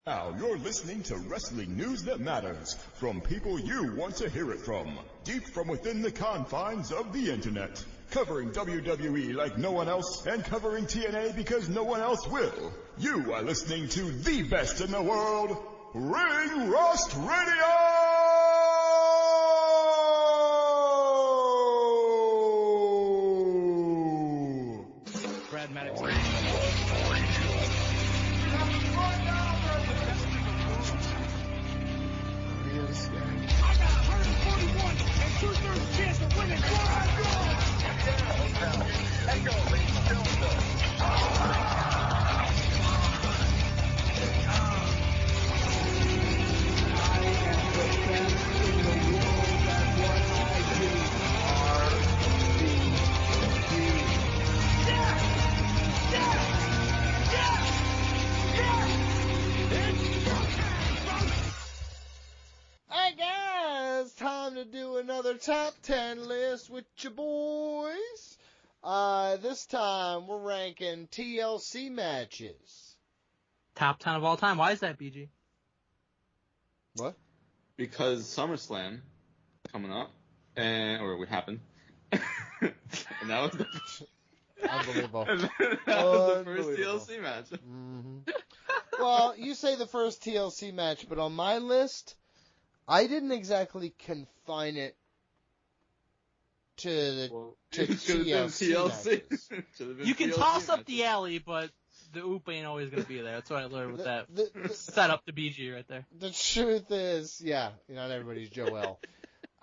Now you're listening to wrestling news that matters from people you want to hear it from, deep from within the confines of the internet. Covering WWE like no one else and covering TNA because no one else will. You are listening to the best in the world, Ring Rust Radio! Brad Maddox. I got 141 and 2/3 chance of winning. Hey guys, time to do another top 10 list with your boys. This time we're ranking TLC matches. Top 10 of all time. Why is that, BG? What? Because SummerSlam coming up, or would happen, and that was the Unbelievable. that was the first TLC match. Mm-hmm. Well, you say the first TLC match, but on my list, I didn't exactly confine it to the TLC matches. You can toss up the alley, but the oop ain't always going to be there. That's what I learned with that setup to BG right there. The truth is, yeah, not everybody's Joel.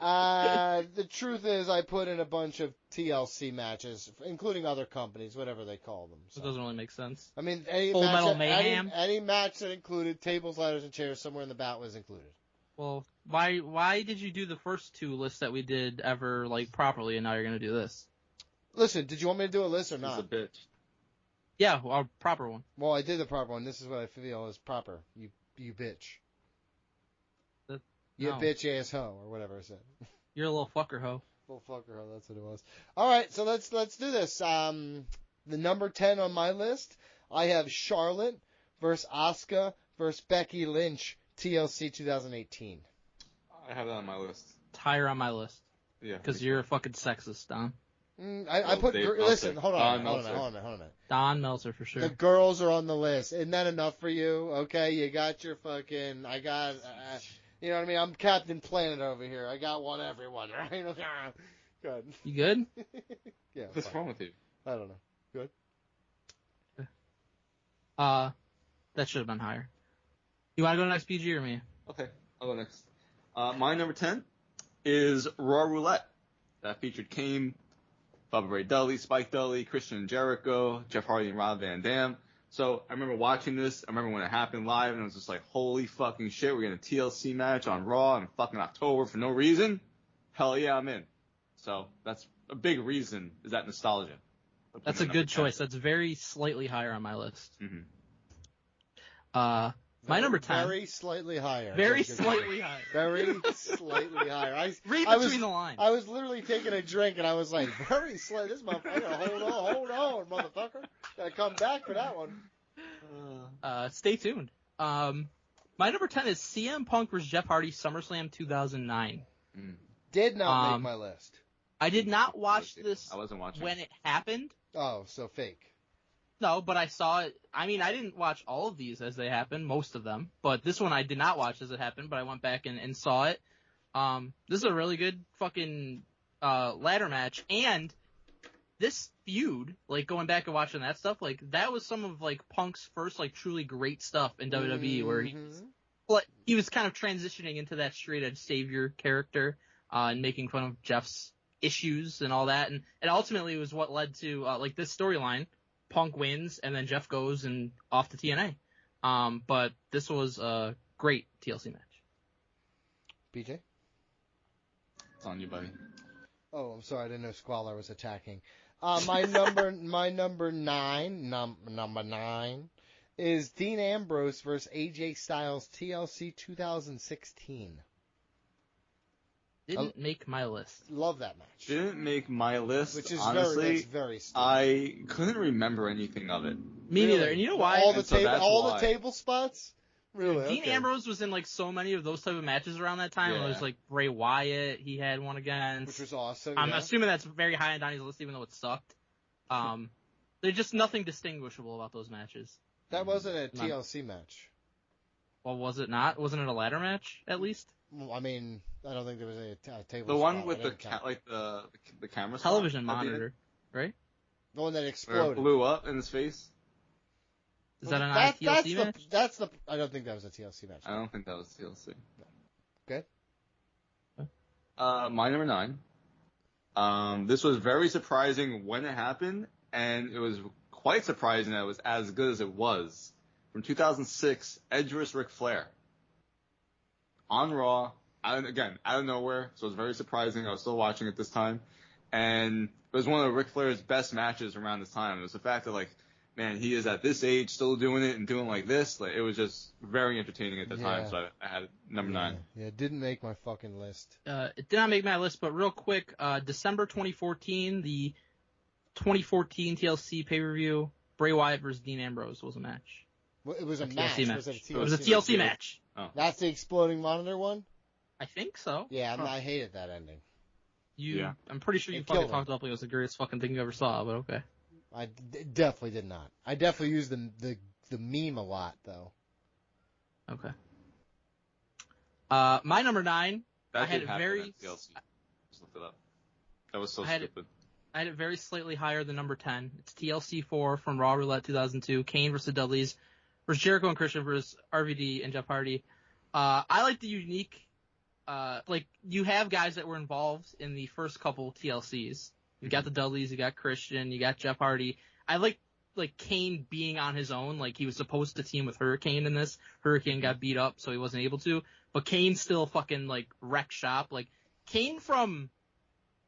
The truth is, I put in a bunch of TLC matches, including other companies, whatever they call them. So. It doesn't really make sense. I mean, Full Metal Mayhem. Any match that included tables, ladders, and chairs somewhere in the bout was included. Well, why did you do the first two lists that we did ever properly, and now you're gonna do this? Listen, did you want me to do a list or not? He's a bitch. Yeah, a proper one. Well, I did the proper one. This is what I feel is proper. You bitch. You bitch ass hoe or whatever I said. You're a little fucker hoe. Little fucker hoe. That's what it was. All right, so let's do this. The number 10 on my list, I have Charlotte versus Asuka versus Becky Lynch. TLC 2018. I have that on my list. It's higher on my list. Yeah. Because you're a fucking sexist, Don. I put... Listen, hold on a minute. Don Meltzer, for sure. The girls are on the list. Isn't that enough for you? Okay, you got your fucking... I got... you know what I mean? I'm Captain Planet over here. I got one everyone, right? Good. You good? Yeah. What's wrong with you? I don't know. Good? That should have been higher. You want to go next, PG, or me? Okay, I'll go next. My number 10 is Raw Roulette. That featured Kane, Bubba Ray Dudley, Spike Dudley, Christian Jericho, Jeff Hardy, and Rob Van Dam. So I remember watching this. I remember when it happened live, and it was just like, holy fucking shit, we're getting a TLC match on Raw in fucking October for no reason. Hell yeah, I'm in. So that's a big reason, is that nostalgia. That's a good choice. That's very slightly higher on my list. Mm-hmm. My number 10. Very slightly higher. Very slightly higher. Very slightly higher. Read between the lines. I was literally taking a drink, and I was like, very slightly. This motherfucker, hold on, motherfucker. Gotta come back for that one. Stay tuned. My number 10 is CM Punk vs. Jeff Hardy, SummerSlam 2009. Did not make my list. I did not watch this I wasn't watching when it happened. Oh, so fake. No, but I saw it. I mean, I didn't watch all of these as they happened, most of them. But this one I did not watch as it happened, but I went back and saw it. This is a really good fucking ladder match. And this feud, going back and watching that stuff, that was some of, Punk's first, truly great stuff in WWE, where he was kind of transitioning into that straight-edge savior character and making fun of Jeff's issues and all that. And ultimately was what led to, this storyline. Punk wins, and then Jeff goes and off to TNA. But this was a great TLC match. BJ? It's on you, buddy. Oh, I'm sorry. I didn't know Squalor was attacking. My number nine is Dean Ambrose versus AJ Styles TLC 2016. Didn't make my list. Love that match. Didn't make my list. Which is honestly, very stupid. I couldn't remember anything of it. Me neither. And you know why? All the table spots. Really? Dean Okay. Ambrose was in like so many of those type of matches around that time. Yeah. It was like Bray Wyatt. He had one against. Which was awesome. I'm yeah. assuming that's very high on Donnie's list, even though it sucked. There's just nothing distinguishable about those matches. That wasn't a TLC match. Well, was it not? Wasn't it a ladder match at least? Well, I mean, I don't think there was a table. The spot. one It with the didn't count. the camera spot Television at the end, monitor, right? The one that where it exploded. blew up in his face. Is that an That's TLC the, match? That's the. I don't think that was a TLC match. I don't think that was TLC. Okay. My number 9. This was very surprising when it happened, and it was quite surprising that it was as good as it was. From 2006, Edge vs. Ric Flair. On Raw, out of nowhere, so it was very surprising. I was still watching it this time. And it was one of Ric Flair's best matches around this time. It was the fact that, like, man, he is at this age still doing it and doing like this. Like, it was just very entertaining at the time, so I had number 9. Yeah, it didn't make my fucking list. It did not make my list, but real quick, December 2014, the 2014 TLC pay-per-view, Bray Wyatt versus Dean Ambrose was a match. Well, it was a TLC match. match. Was it a TLC? It was a TLC match. That's the exploding monitor one? I think so. Yeah, I hated that ending. I'm pretty sure you It fucking killed talked about it like it was the greatest fucking thing you ever saw, but okay. I definitely did not. I definitely used the meme a lot, though. Okay. My number 9, That I had did it happen very. at TLC. Just looked it up. That was so I had it- stupid. I had it very slightly higher than number 10. It's TLC 4 from Raw Roulette 2002, Kane versus Dudley's versus Jericho and Christian versus RVD and Jeff Hardy. I like the unique, like, you have guys that were involved in the first couple TLCs. You got the Dudleys, you got Christian, you got Jeff Hardy. I like Kane being on his own. Like, he was supposed to team with Hurricane in this. Hurricane got beat up, so he wasn't able to. But Kane still fucking, like, wrecked shop. Like, Kane from,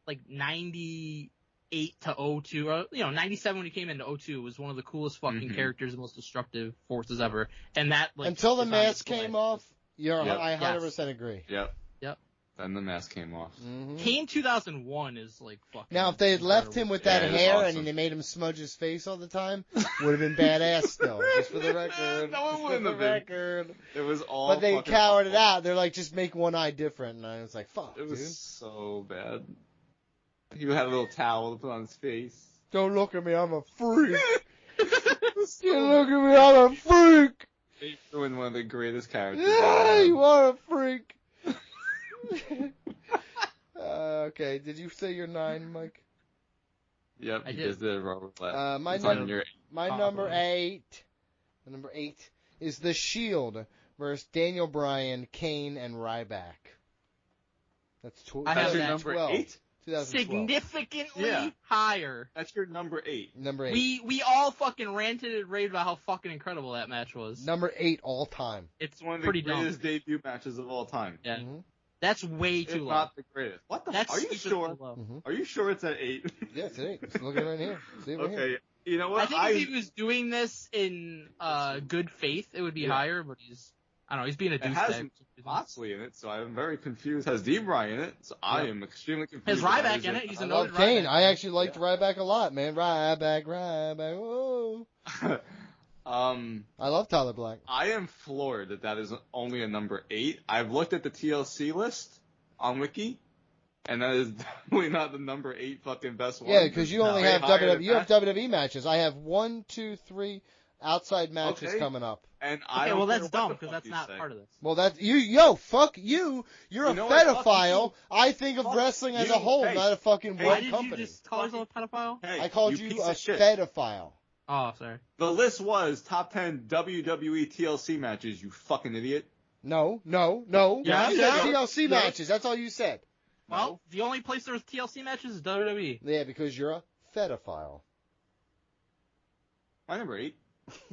like, 98 to 02, or, 97 when he came into 02 was one of the coolest fucking characters, the most destructive forces ever. And that, like, Until the is on mask display. came off, I 100% Yes. agree. Yep. Yep. Then the mask came off. Mm-hmm. Kane 2001 is, like, fucking. Now, if they had left him with that Yeah, it was hair awesome. and they made him smudge his face all the time, would have been badass still. Just for the record. No, it Just wouldn't for have the been. record. It was all. But they fucking cowered it awful. out. They're like, just make one eye different. And I was like, fuck, It was dude. so bad. He had a little towel to put on his face. Don't look at me, I'm a freak. It was so You look at me, I'm a freak. They ruined one of the greatest characters. Yeah, you are a freak. Okay, did you say you're 9, Mike? Yep, I he did. just did Robert Flat. My It's on number- your- My Oh, number boy. 8 is The Shield versus Daniel Bryan, Kane, and Ryback. That's I have That's your that number 2012. 8? 2012. Significantly Yeah. higher. That's your number 8. Number 8. We all fucking ranted and raved about how fucking incredible that match was. Number 8 all time. It's It's one of the pretty dumb. greatest debut matches of all time. Yeah. Mm-hmm. That's way If too low. not the greatest. What the That's Are you stupid sure? low. Mm-hmm. Are you sure it's at 8? Yeah, it's 8. Just look at it right here. See it right here. Okay. You know I what? think if he was doing this in good faith, it would be Yeah. higher. But I don't know. He's being a It has douchebag. Moxley in it, so I'm very confused. Has D-Bry in it, so I am extremely confused. Has about Ryback his- in it? He's I a love noted Kane. Ryback. I actually liked Ryback a lot, man. Ryback, whoa. I love Tyler Black. I am floored that is only a number 8. I've looked at the TLC list on Wiki, and that is definitely not the number 8 fucking best one. Yeah, because you only Way have higher WWE. than You have that. WWE matches. I have 1, 2, 3 outside matches Okay. coming up. And I Okay, don't well care that's what dumb the because fuck that's you not say. part of this. Well, that's you. Fuck you. You're You a know what? Fuck pedophile. you. I think of Fuck wrestling as you. a whole, Hey. not a fucking Hey, Why one did company. you just call yourself a pedophile? Hey, I called you piece a of shit. pedophile. Oh, sorry. The list was top 10 WWE TLC matches, you fucking idiot. No. Yeah, You said yeah. TLC Yeah. matches. That's all you said. Well, the only place there was TLC matches is WWE. Yeah, because you're a pedophile. My number 8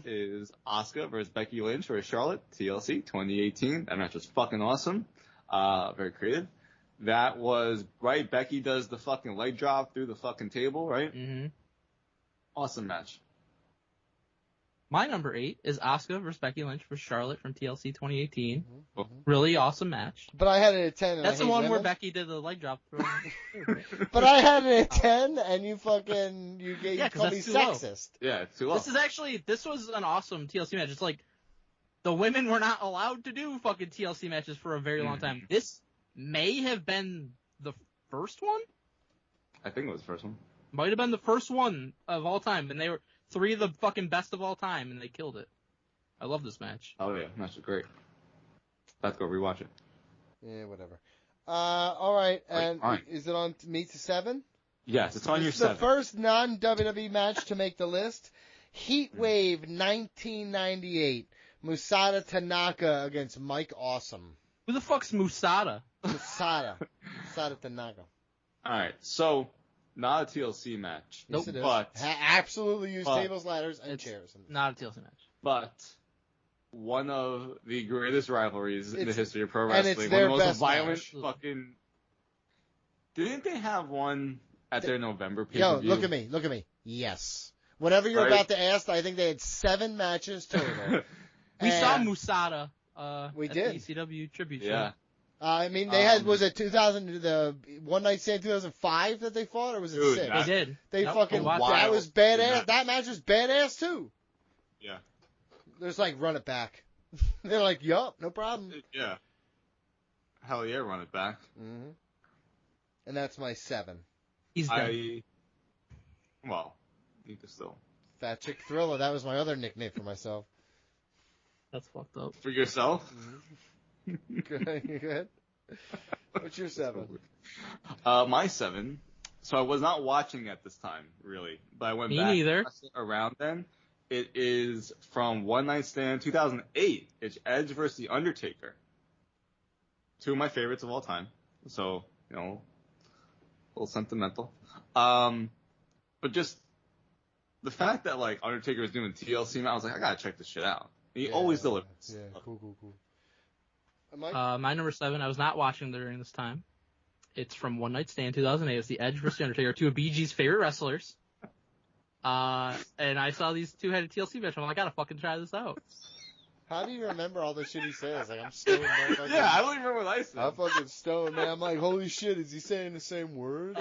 is Asuka versus Becky Lynch versus Charlotte, TLC 2018. That match was fucking awesome. Very creative. That was, right, Becky does the fucking leg drop through the fucking table, right? Mm-hmm. Awesome match. My number 8 is Asuka versus Becky Lynch versus Charlotte from TLC 2018. Mhm. Really awesome match. But I had it at 10. And That's I the hate one where women. Becky did the leg drop through. But I had it at 10, and you call Yeah, 'cause me that's too low. sexist. Yeah, it's too long. This was an awesome TLC match. It's like, the women were not allowed to do fucking TLC matches for a very long time. This may have been the first one. I think it was the first one. Might have been the first one of all time, and they were 3 of the fucking best of all time, and they killed it. I love this match. Oh yeah, match was great. About to go rewatch it. Yeah, whatever. All right, and all right. is it on me to 7? Yes, it's on your This is the 7. first non-WWE match to make the list. Heat Wave 1998. Musada Tanaka against Mike Awesome. Who the fuck's Musada? Musada Tanaka. All right, so not a TLC match. Yes, it is. But Absolutely use tables, ladders, and It's chairs. not a TLC match. but one of the greatest rivalries in the It's- history of pro and wrestling. it's One their of the most best violent match. fucking. Didn't they have one at their November Yo, pay-per-view? look at me. Yes. Whatever you're Right. about to ask, I think they had 7 matches total. We saw And, Musada We at did. the ECW tribute Yeah. show. I mean, they had, was it 2000, the One Night Stand 2005 that they fought, or was it Dude, 6? They did. They Nope, fucking, we watched Wild. that was badass. Yeah. That match was badass too. Yeah. There's like, run it back. They're like, yup, no problem. Yeah. Hell yeah, run it back. hmm And that's my 7. He's dead. Well, need to still. Fat Chick Thriller, that was my other nickname for myself. That's fucked up. For yourself? Good. What's your 7? My 7. So I was not watching at this time, really, but I went Me back neither. and watched it around then. It is from One Night Stand 2008. It's Edge versus The Undertaker. 2 of my favorites of all time. So, you know, a little sentimental. But just the fact that, like, Undertaker was doing TLC, I was like, I gotta check this shit out. He always delivers. Yeah, cool. Mike? My number 7, I was not watching during this time. It's from One Night Stand 2008. It's the Edge versus The Undertaker, 2 of BG's favorite wrestlers. And I saw these 2 had a TLC match. I'm like, I gotta fucking try this out. How do you remember all the shit he says? Like, I'm stoned. motherfucker. Yeah, I don't even remember what I said. I'm fucking stoned, man. I'm like, holy shit, is he saying the same words?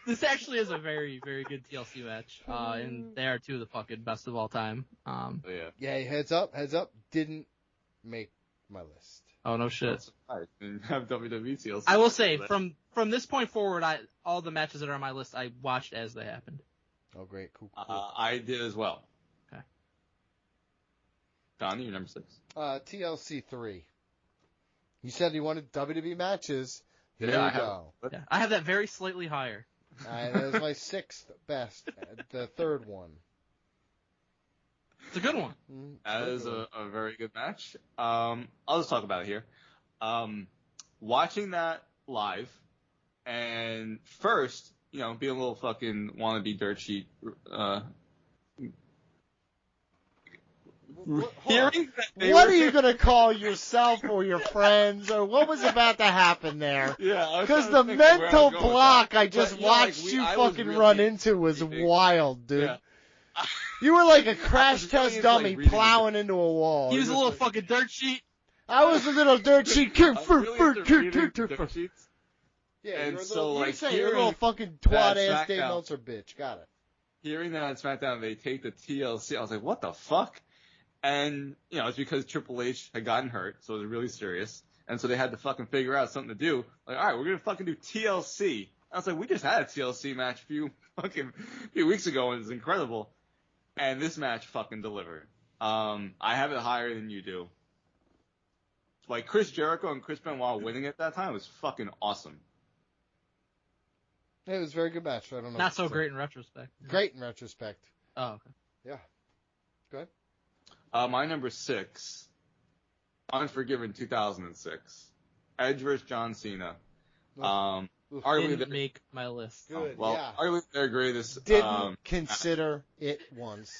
This actually is a very, very good TLC match. And they are 2 of the fucking best of all time. Yeah. Yeah, heads up. Didn't make my list. Oh, no shit. I didn't have WWE TLC. I will say, from this point forward, all the matches that are on my list, I watched as they happened. Oh, great. Cool. I did as well. Okay. Donnie, you're number 6. TLC 3. You said you wanted WWE matches. Here Yeah, I you have- go. Yeah, I have that very slightly higher. That was my 6th best. The 3rd one. It's a good one. That is a very good match. I'll just talk about it here. Watching that live, and first, you know, being a little fucking wannabe dirt sheet, hearing that they What were- are you going to call yourself or your friends, or what was about to happen there? Yeah, I was Because trying the to think of where I was mental going with block that. I just But, yeah, like, watched you I was fucking really run into was reading- wild, dude. Yeah. You were like a crash really test into, like, dummy reading plowing into a wall. He was You a just little like- fucking dirt sheet. I was a little dirt sheet kid. I was really into reading dirt sheets. Yeah, And you're a so, little, like, you say you're a little hearing fucking twat that ass Dave SmackDown- Meltzer bitch. Got it. Hearing that on SmackDown, they take the TLC. I was like, what the fuck? And, you know, it's because Triple H had gotten hurt, so it was really serious. And so they had to fucking figure out something to do. Like, all right, we're going to fucking do TLC. I was like, we just had a TLC match a few weeks ago, and it's incredible. And this match fucking delivered. I have it higher than you do. Like, Chris Jericho and Chris Benoit winning at that time was fucking awesome. It was a very good match. I don't know. Not so great in retrospect. Great in retrospect. Oh, okay. Yeah. Go ahead. My number 6, Unforgiven 2006. Edge vs. John Cena. Arguably Didn't make my list. Good. Well, yeah. arguably their greatest. Didn't consider it once.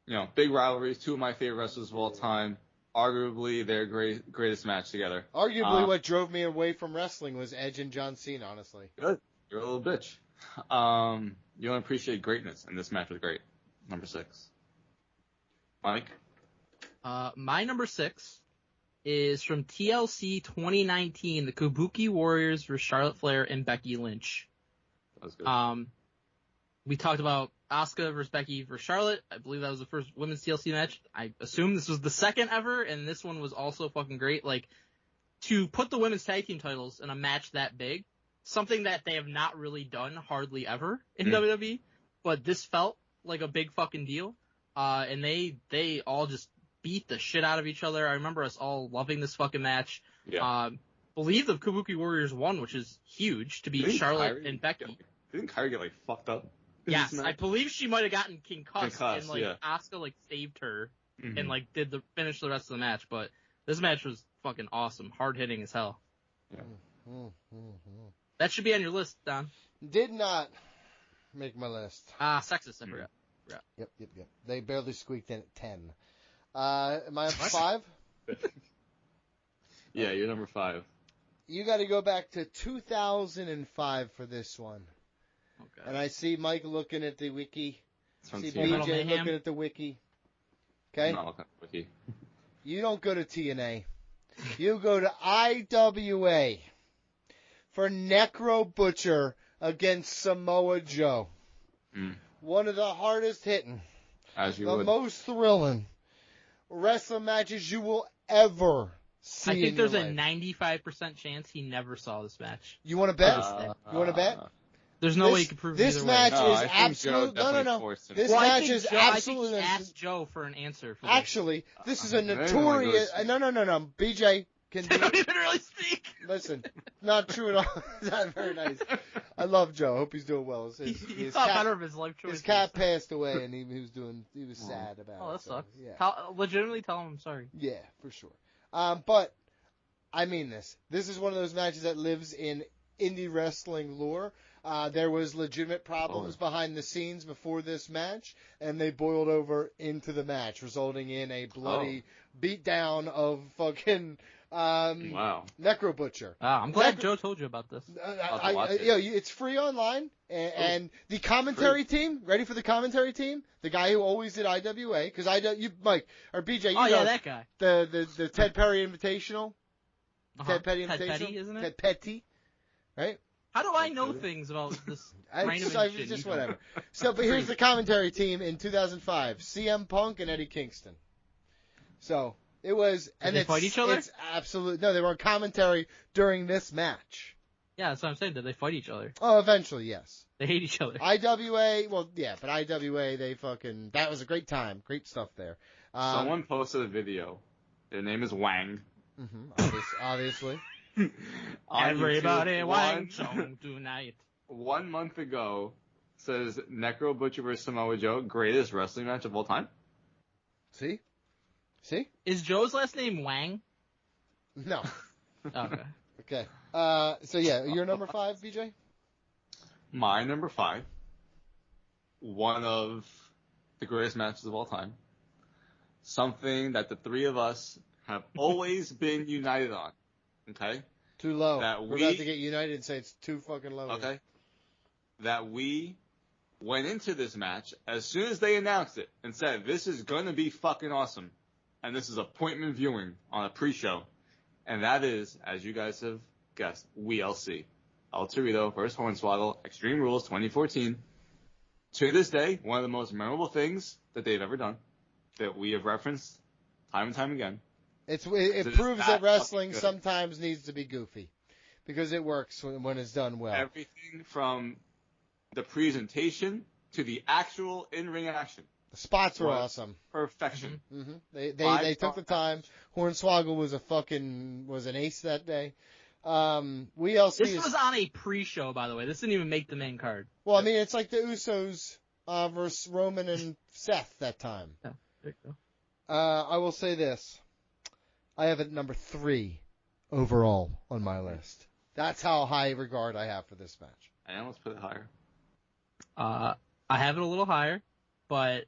You know, big rivalries. 2 of my favorite wrestlers of all time. Arguably their greatest match together. Arguably, what drove me away from wrestling was Edge and John Cena. Honestly. Good. You're a little bitch. You don't appreciate greatness, and this match was great. Number 6. Mike. My number 6 is from TLC 2019, the Kabuki Warriors versus Charlotte Flair and Becky Lynch. That was good. We talked about Asuka versus Becky versus Charlotte. I believe that was the first women's TLC match. I assume this was the second ever, and this one was also fucking great. Like, to put the women's tag team titles in a match that big, something that they have not really done hardly ever in WWE, but this felt like a big fucking deal. And they all just beat the shit out of each other. I remember us all loving this fucking match. Yeah. Believe the Kabuki Warriors won, which is huge to beat Charlotte and Becky. Didn't Kyrie get, like, fucked up? Yes, I believe she might have gotten concussed and, like, yeah. Asuka, like, saved her and, like, finished the rest of the match. But this match was fucking awesome. Hard-hitting as hell. Yeah. That should be on your list, Don. Did not make my list. Sexist, I forgot. Yep. They barely squeaked in at 10. Am I up to 5? Yeah, you're number 5. You got to go back to 2005 for this one. Okay. And I see Mike looking at the wiki. It's from See TNA. Metal BJ Mayhem. looking at the wiki. Okay? I'm not looking at the wiki. You don't go to TNA. You go to IWA for Necro Butcher against Samoa Joe. One of the hardest hitting, As you the would. most thrilling wrestling matches you will ever see. I think in there's your a life. 95% chance he never saw this match. You want to bet? You want to bet? There's no way you can prove this either match way. No, is I think absolute. Joe No. definitely forced him. This Well, I match think is Joe, absolutely. I think he asked Joe for an answer for this. Actually, this is a Very notorious. good. No. BJ can They do. don't even really speak. Listen, not true at all. Not very nice. I love Joe. Hope he's doing well. He His thought cat- better of his life choices. His cat passed away, and he was sad about it. Oh, that so, sucks. Yeah. Legitimately tell him I'm sorry. Yeah, for sure. But I mean this. This is one of those matches that lives in indie wrestling lore. There was legitimate problems behind the scenes before this match, and they boiled over into the match, resulting in a bloody beatdown of fucking Wow. Necro Butcher. I'm glad Joe told you about this. watch it. It's free online, and the commentary team. Ready for the commentary team? The guy who always did IWA, because Mike or BJ, you Oh know yeah, that guy. the Ted Perry Invitational. Ted Petty Ted Invitational. Petty, isn't it? Ted Petty, right? How do I know things about this random shit? Just whatever. So, but here's the commentary team in 2005: CM Punk and Eddie Kingston. So it was, and they it's, fight each other? It's absolute. No, they were on commentary during this match. Yeah, that's what I'm saying. Did they fight each other? Oh, eventually, yes. They hate each other. IWA, well, yeah, but IWA, that was a great time, great stuff there. Someone posted a video. Their name is Wang. Obviously. On Everybody YouTube. wants some tonight. 1 month ago, says Necro Butcher vs. Samoa Joe, greatest wrestling match of all time. See? Is Joe's last name Wang? No. Okay. Okay. So yeah, you're number 5, BJ? My number 5, one of the greatest matches of all time. Something that the three of us have always been united on. Okay? Too low. That We're we- about to get united and say it's too fucking low. Okay? That we went into this match as soon as they announced it and said, this is going to be fucking awesome. And this is appointment viewing on a pre-show. And that is, as you guys have guessed, WLC. El Torito versus Hornswoggle, Extreme Rules 2014. To this day, one of the most memorable things that they've ever done, that we have referenced time and time again. It It's proves that that wrestling fucking good. sometimes needs to be goofy. Because it works when it's done well. Everything from the presentation to the actual in-ring action. The spots were was awesome. Perfection. Hmm They Five-star took the time. Hornswoggle was an ace that day. WLC This is, was on a pre-show, by the way. This didn't even make the main card. well, I mean, it's like the Usos versus Roman and Seth that time. Yeah, there you go. I will say this. I have it at number 3 overall on my list. That's how high regard I have for this match. I almost put it higher. I have it a little higher, but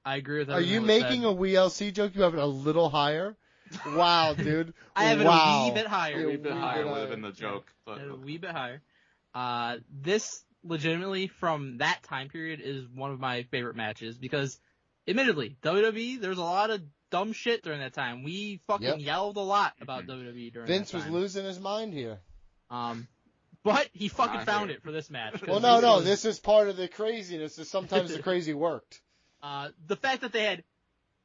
I agree with Are everything you that was making said. a WLC joke? You have it a little higher? Wow, dude. I have it wow. a wee bit higher. A wee bit higher would higher. have been the joke. But A wee bit higher. This legitimately from that time period is one of my favorite matches because, admittedly, WWE, there was a lot of dumb shit during that time. We fucking Yep. yelled a lot about WWE during Vince that was time. losing his mind here. But he fucking Not found here. it for this match. 'cause Well, no, was- this is part of the craziness. Sometimes the crazy worked. The fact that they had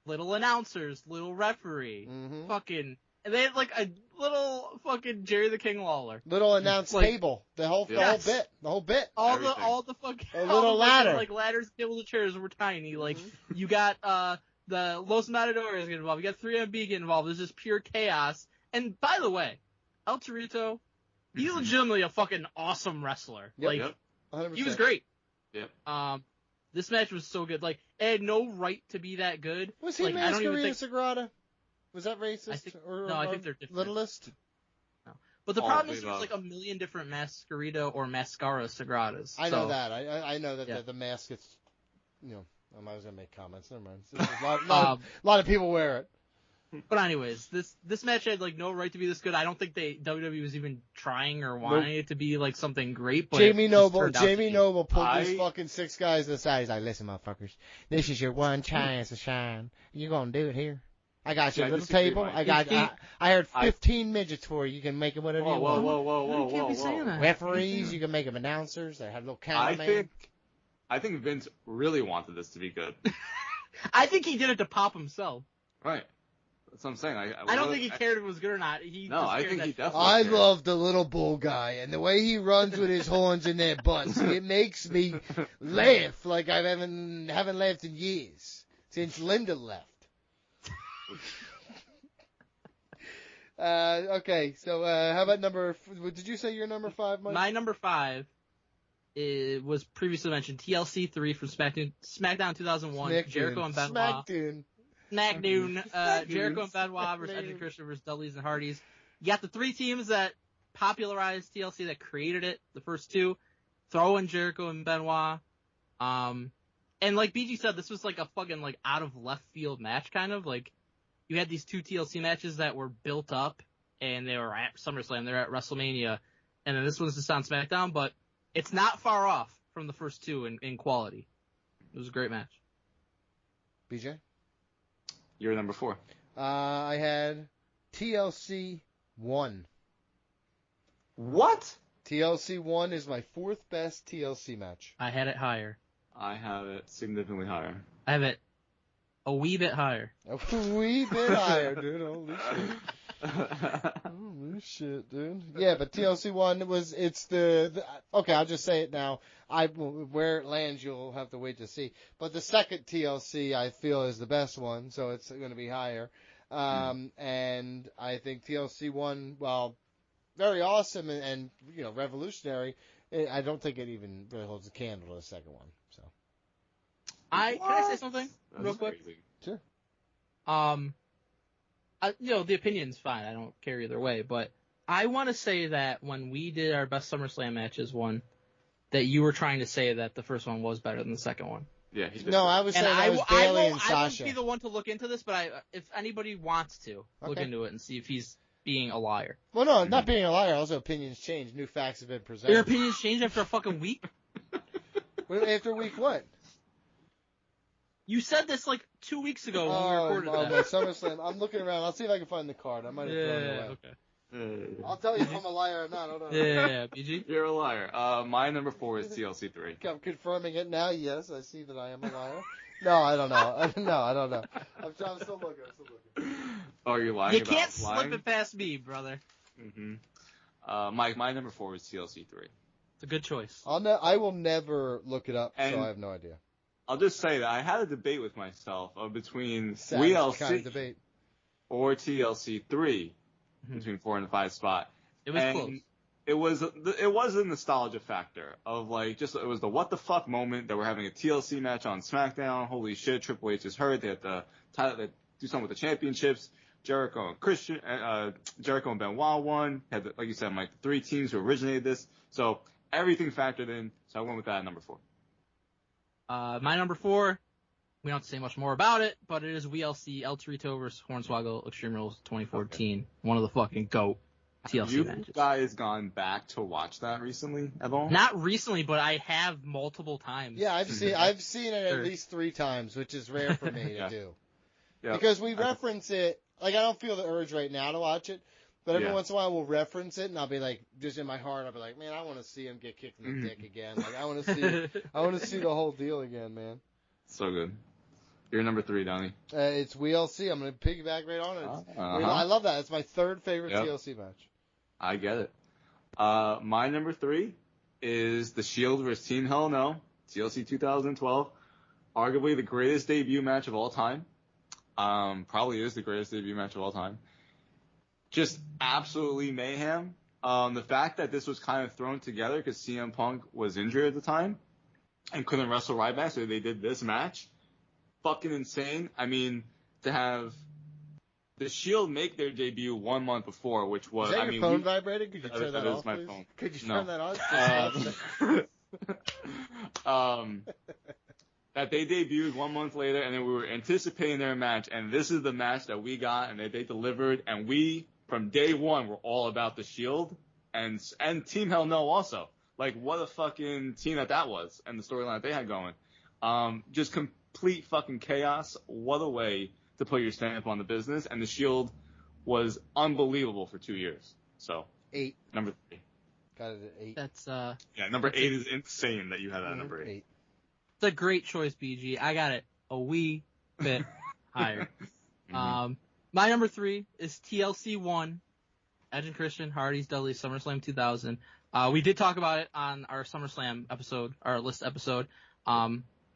little announcers, little referee, Mhm. fucking, and they had like a little fucking Jerry the King Lawler. Little announce Like- table. The whole Yes. bit. The whole bit. Everything. All the fucking A all little the ladder. fucking, like ladders, tables, and chairs were tiny. Like you got the Los Matadores get involved. You got 3MB get involved. It's just pure chaos. And by the way, El Torito, he's legitimately a fucking awesome wrestler. Yep. Like Yep. 100%. he was great. Yep. This match was so good. Like it had no right to be that good. Was he like, I don't even Masquerita think. Sagrada? Was that racist? I think- or, no, I or think they're different. Littlest? But the All problem of is the there's like a million different Masquerita or Mascara Sagradas. I So- know that. I know that Yeah. the mask gets, I was going to make comments. Never mind. A lot of people wear it. But anyways, this match had like no right to be this good. I don't think WWE was even trying or wanting it to be like something great. But Jamie it just Noble turned out to be. pulled these fucking 6 guys aside. He's like, listen, motherfuckers, this is your one chance to shine. You gonna do it here? I got your Yeah, I little disagree, table. Mike. I heard 15 midgets for you. You can make them whatever Whoa, you whoa, want. whoa, whoa, whoa, You can't whoa, be saying whoa. that. Referees, you can make them announcers. They have little cameraman. I think Vince really wanted this to be good. I think he did it to pop himself. Right. That's what I'm saying. I don't think he cared if it was good or not. He No, just I cared think that- he definitely I cared. love the little bull guy and the way he runs with his horns in their butts. It makes me laugh like I haven't laughed in years since Linda left. Okay, so how about did you say your number 5, Mike? My number 5 was previously mentioned TLC 3 from SmackDown 2001. Jericho and Benoit. SmackDown. Jericho and Benoit versus Edge and Christian versus Dudleys and Hardys. You got the 3 teams that popularized TLC, that created it. The first 2, throw in Jericho and Benoit. And like BG said, this was like a fucking like out of left field match, kind of like you had these 2 TLC matches that were built up, and they were at SummerSlam, they're at WrestleMania, and then this one's just on SmackDown, but it's not far off from the first 2 in quality. It was a great match. BJ? You're number 4. I had TLC 1. What? TLC 1 is my 4th best TLC match. I had it higher. I have it significantly higher. I have it a wee bit higher. A wee bit higher, dude. Holy shit. Holy shit, dude. Yeah, but TLC 1 it's the okay, I'll just say it now. Where it lands, you'll have to wait to see. But the second TLC, I feel, is the best one, so it's going to be higher. And I think TLC 1, well, very awesome and revolutionary. I don't think it even really holds a candle to the second one. So. Can I say something real That's quick? crazy. Sure. The opinion's fine. I don't care either way, but I want to say that when we did our best SummerSlam matches one, that you were trying to say that the first one was better than the second one. Yeah, he did. No, I was saying And that was Bailey and I won't Sasha. be the one to look into this, but if anybody wants to look Okay. into it and see if he's being a liar. Well, no, not being a liar. Also, opinions change. New facts have been presented. Their opinions change after a fucking week? After week what? You said this like 2 weeks ago when we recorded my that. SummerSlam. I'm looking around. I'll see if I can find the card. I might have thrown it away. Okay. I'll tell you if I'm a liar or not. Hold on. Yeah, BG? You're a liar. My number 4 is TLC 3. I'm confirming it now. Yes, I see that I am a liar. No, I don't know. No, I don't know. I'm still looking. Oh, you're lying You about can't slip lying? it past me, brother. My number 4 is TLC 3. It's a good choice. I will never look it up, so And- I have no idea. I'll just say that I had a debate with myself between Savage WLC kind of debate. or TLC 3 Mhm. between 4 and 5 spot. It was And close. it was a nostalgia factor of like it was the what the fuck moment that we're having a TLC match on SmackDown. Holy shit, Triple H is hurt. They had the title. They do something with the championships. Jericho and Benoit won. Had like you said, Mike, the 3 teams who originated this. So everything factored in. So I went with that at number 4. My number 4, we don't have to say much more about it, but it is WLC El Torito versus Hornswoggle Extreme Rules 2014. One of the fucking GOAT TLC You matches. guys gone back to watch that recently at all? Not recently, but I have multiple times. Yeah, I've seen it Sure. at least 3 times, which is rare for me Yeah. to do. Yeah. Because we reference it. Like, I don't feel the urge right now to watch it, But every once in a while we'll reference it, and I'll be like, just in my heart, I'll be like, man, I want to see him get kicked in the dick again. Like, I want to see the whole deal again, man. So good. You're number 3, Donnie. It's WLC. I'm going to piggyback right on it. I love that. It's my third favorite TLC match. I get it. My number 3 is The Shield vs. Team Hell No, TLC 2012. Arguably the greatest debut match of all time. Probably is the greatest debut match of all time. Just absolutely mayhem. The fact that this was kind of thrown together because CM Punk was injured at the time and couldn't wrestle right back, so they did this match. Fucking insane. I mean, to have the Shield make their debut 1 month before, which was... Is that your phone vibrating? Could you turn that off, my please? phone. Could you turn that on? That they debuted 1 month later, and then we were anticipating their match, and this is the match that we got, and they delivered, and we, from day one, were all about the Shield, and Team Hell No also. Like, what a fucking team that was, and the storyline that they had going. Just complete fucking chaos. What a way to put your stamp on the business, and the Shield was unbelievable for 2 years. So 8. Number 3. Got it at 8. That's number 8 is insane that you had that at number 8. It's a great choice, BG. I got it a wee bit higher. My number 3 is TLC 1, Edge and Christian, Hardy's Dudley, SummerSlam 2000. We did talk about it on our SummerSlam episode, our list episode.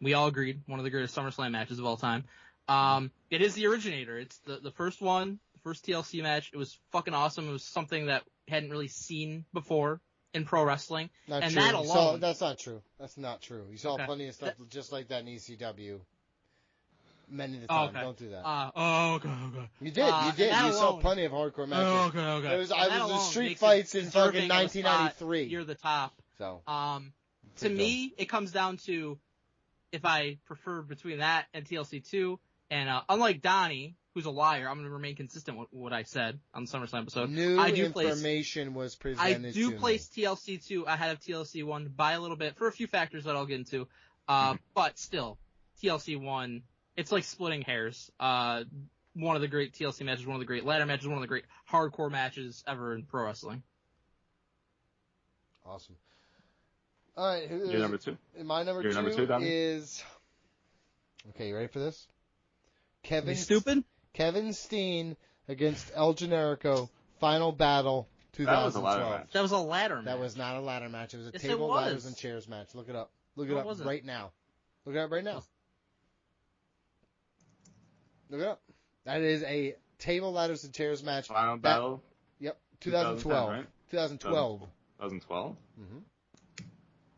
We all agreed, one of the greatest SummerSlam matches of all time. It is the originator. It's the first one, the first TLC match. It was fucking awesome. It was something that hadn't really seen before in pro wrestling. Not and true. that alone. That's not true. That's not true. You saw plenty of stuff just like that in ECW. Many of the time. Don't do that. Okay. You did. You saw plenty of hardcore matches. Okay. I was in street fights in fucking 1993. You're the top. So. To me, it comes down to if I prefer between that and TLC 2. And unlike Donnie, who's a liar, I'm going to remain consistent with what I said on the SummerSlam episode. New information was presented. I do place TLC 2 ahead of TLC 1 by a little bit for a few factors that I'll get into. But still, TLC 1, it's like splitting hairs. One of the great TLC matches, one of the great ladder matches, one of the great hardcore matches ever in pro wrestling. Awesome. All right. Your number 2. My number 2 is... Okay, you ready for this? Kevin Steen against El Generico, Final Battle, 2012. That was a ladder match. That was not a ladder match. It was a table, ladders, and chairs match. Look it up. Look it up right now. Look it up right now. Look it up. That is a table, ladders, and chairs match. Final Battle? Yep. 2012. Right? 2012. 2012?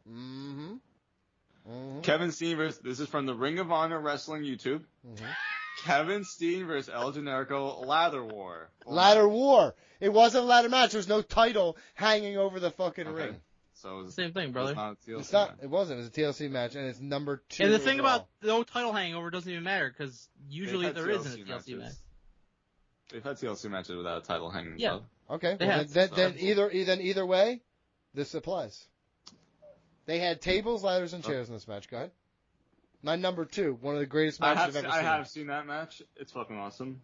Mm-hmm. Kevin Steen versus, this is from the Ring of Honor Wrestling YouTube. Kevin Steen versus El Generico Ladder War. Ladder War. It wasn't a ladder match. There was no title hanging over the fucking ring. So it was, same thing, brother. It's not It wasn't. It was a TLC match, and it's number 2. And the thing about no title hangover doesn't even matter because usually there isn't a TLC match. They've had TLC matches without a title hanging. Yeah. Above. Okay. Then either way, this applies. They had tables, ladders, and chairs in this match. Go ahead. My number 2, one of the greatest matches I've ever seen. I have seen that match. It's fucking awesome.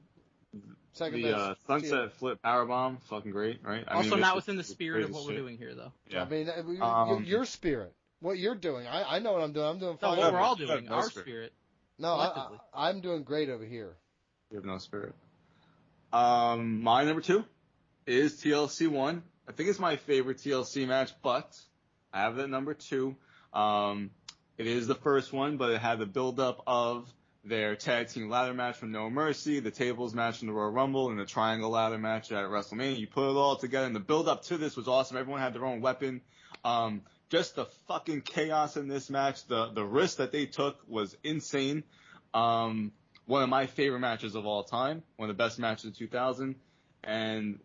Second best. Sunset Flip Powerbomb, fucking great, right? Also not within the spirit of what we're doing here, though. Yeah. I mean, your spirit. What you're doing. I know what I'm doing. I'm doing fine. No, what we're all doing. Our spirit. No, I'm doing great over here. You have no spirit. My number 2 is TLC 1. I think it's my favorite TLC match, but I have it at number 2. It is the first one, but it had the build-up of their tag team ladder match from No Mercy, the tables match from the Royal Rumble, and the triangle ladder match at WrestleMania. You put it all together, and the build-up to this was awesome. Everyone had their own weapon. Just the fucking chaos in this match, the risk that they took was insane. One of my favorite matches of all time, one of the best matches of 2000, and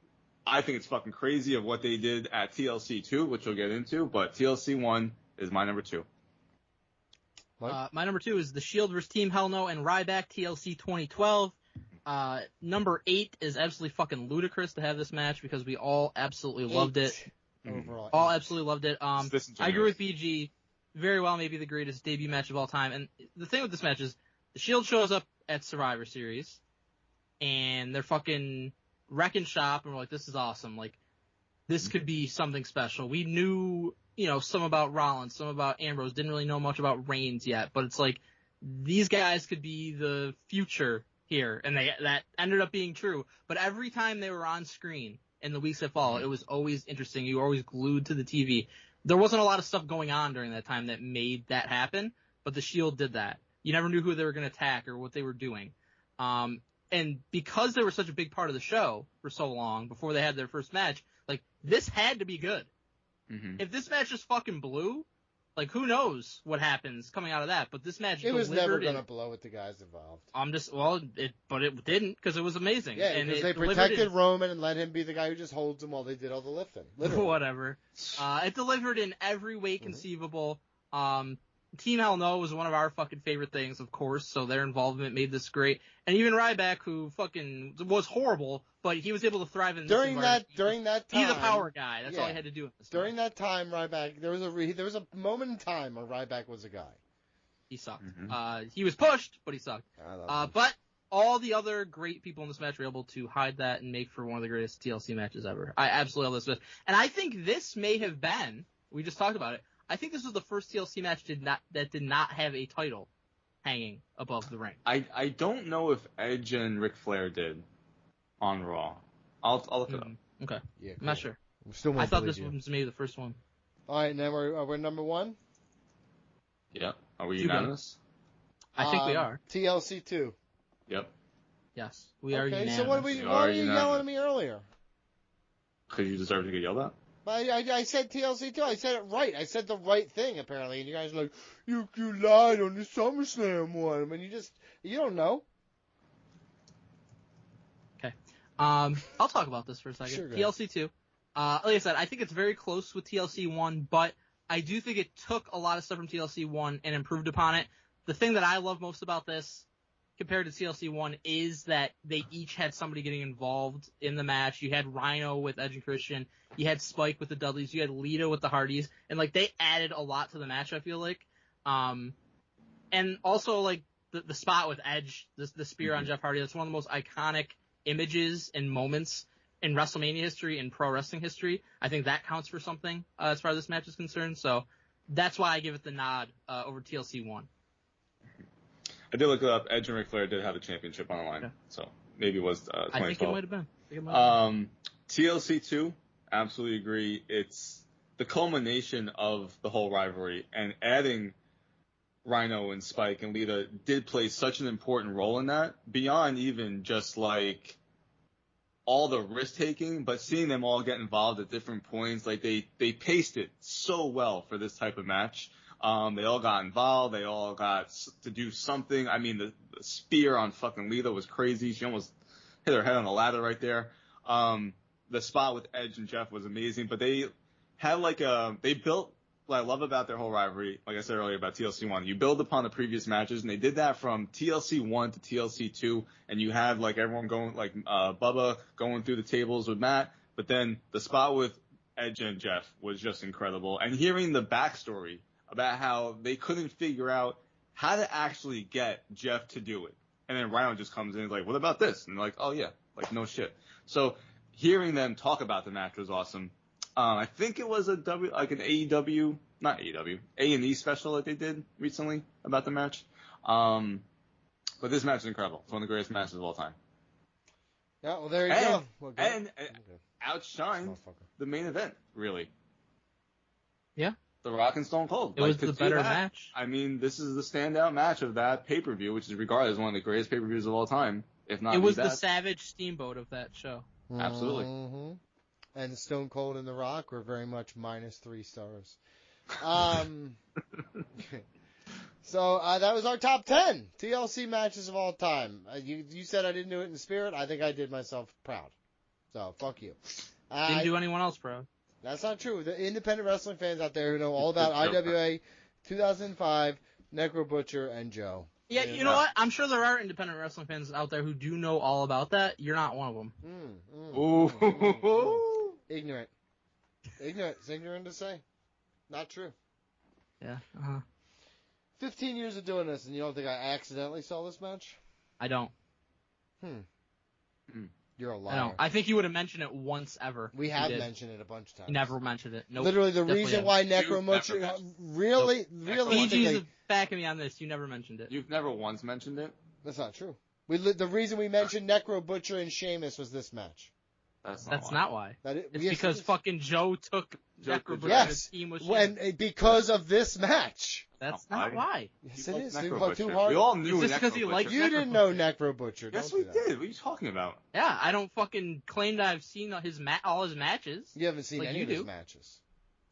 I think it's fucking crazy of what they did at TLC 2, which we'll get into, but TLC 1 is my number 2. My number 2 is The Shield vs. Team Hell No and Ryback, TLC 2012. Number 8 is absolutely fucking ludicrous to have this match because we all absolutely loved it. Overall. All absolutely loved it. I agree with BG. Very well, maybe the greatest debut match of all time. And the thing with this match is The Shield shows up at Survivor Series, and they're fucking wrecking shop, and we're like, this is awesome. Like, this could be something special. We knew, some about Rollins, some about Ambrose, didn't really know much about Reigns yet, but it's like, these guys could be the future here, and that ended up being true. But every time they were on screen in the weeks that followed, it was always interesting. You were always glued to the TV. There wasn't a lot of stuff going on during that time that made that happen, but the Shield did that. You never knew who they were going to attack or what they were doing. And because they were such a big part of the show for so long before they had their first match, like, this had to be good. Mm-hmm. If this match just fucking blew, like, who knows what happens coming out of that? But this match It was never going to blow with the guys involved. But it didn't, because it was amazing. Yeah, because they protected Roman and let him be the guy who just holds him while they did all the lifting. Literally. Whatever. It delivered in every way conceivable. Team Hell No was one of our fucking favorite things, of course, so their involvement made this great. And even Ryback, who fucking was horrible, but he was able to thrive in this environment. During that time, he's a power guy. That's all he had to do. During that time, Ryback, there was a moment in time where Ryback was a guy. He sucked. He was pushed, but he sucked. But all the other great people in this match were able to hide that and make for one of the greatest TLC matches ever. I absolutely love this match. And I think this may have been, we just talked about it, I think this was the first TLC match that did not have a title hanging above the ring. I don't know if Edge and Ric Flair did on Raw. I'll look it up. Okay. Yeah, cool. I'm not sure. I thought this was maybe the first one. All right, now we're number one? Yeah. Are we unanimous? I think we are. TLC 2. Yep. Yes, we are unanimous. So why were you yelling at me earlier? Because you deserve to get yelled at? I said TLC 2. I said it right. I said the right thing, apparently. And you guys are like, you lied on the SummerSlam one. I mean, you don't know. Okay. I'll talk about this for a second. Sure, TLC 2. Like I said, I think it's very close with TLC 1, but I do think it took a lot of stuff from TLC 1 and improved upon it. The thing that I love most about this, compared to TLC 1, is that they each had somebody getting involved in the match. You had Rhino with Edge and Christian. You had Spike with the Dudleys. You had Lita with the Hardys. And, like, they added a lot to the match, I feel like. And also, like, the spot with Edge, the spear on Jeff Hardy, that's one of the most iconic images and moments in WrestleMania history and pro wrestling history. I think that counts for something as far as this match is concerned. So that's why I give it the nod over TLC 1. I did look it up. Edge and Ric Flair did have a championship on the line, so maybe it was 2012. I think it might have been. TLC 2, absolutely agree. It's the culmination of the whole rivalry, and adding Rhino and Spike and Lita did play such an important role in that, beyond even just like all the risk taking, but seeing them all get involved at different points. Like they paced it so well for this type of match. They all got involved. They all got to do something. I mean, the spear on fucking Lita was crazy. She almost hit her head on the ladder right there. The spot with Edge and Jeff was amazing, but they had they built what I love about their whole rivalry. Like I said earlier about TLC 1, you build upon the previous matches, and they did that from TLC 1 to TLC 2, and you had like everyone going, like Bubba going through the tables with Matt, but then the spot with Edge and Jeff was just incredible. And hearing the backstory about how they couldn't figure out how to actually get Jeff to do it. And then Rhino just comes in and is like, what about this? And they're like, oh yeah, like no shit. So hearing them talk about the match was awesome. I think it was an AEW, not AEW, A&E special that they did recently about the match. But this match is incredible. It's one of the greatest matches of all time. Yeah, well there you go. Well, and outshined the main event, really. Yeah. The Rock and Stone Cold. It was the better match. I mean, this is the standout match of that pay-per-view, which is regarded as one of the greatest pay-per-views of all time, if not. It was the Savage Steamboat of that show. Absolutely. Mm-hmm. And Stone Cold and The Rock were very much -3 stars. So that was our top 10 TLC matches of all time. You said I didn't do it in spirit. I think I did myself proud. So fuck you. Didn't do anyone else proud. That's not true. The independent wrestling fans out there who know all about IWA 2005, Necro Butcher, and Joe. Yeah, you know what? I'm sure there are independent wrestling fans out there who do know all about that. You're not one of them. Ignorant. It's ignorant to say. Not true. Yeah. 15 years of doing this, and you don't think I accidentally saw this match? I don't. Do You're a I liar. don't. I think you would have mentioned it once ever. We You have did. mentioned it a bunch of times. You never mentioned it. Nope. Literally, the Definitely reason haven't. why You've never Necromucher mentioned- really, Nope. realistically, PG's backing me on this. You never mentioned it. You've never once mentioned it? that's not true. The reason we mentioned Necro Butcher and Sheamus was this match. That's That's why. not why. That It's yes, because it is. fucking Joe took Joe Necro took- Butcher Yes. and his team was Because of this match. That's Oh, not why? why. Yes, He it liked is. Necro Too Butcher. hard. We all knew It's just because Necro he liked Butcher. You Necro didn't know Butcher. Necro Butcher. Yes, Don't we do that. did. What are you talking about? Yeah, I don't fucking claim that I've seen all his matches. You haven't seen Like any you of his do. matches.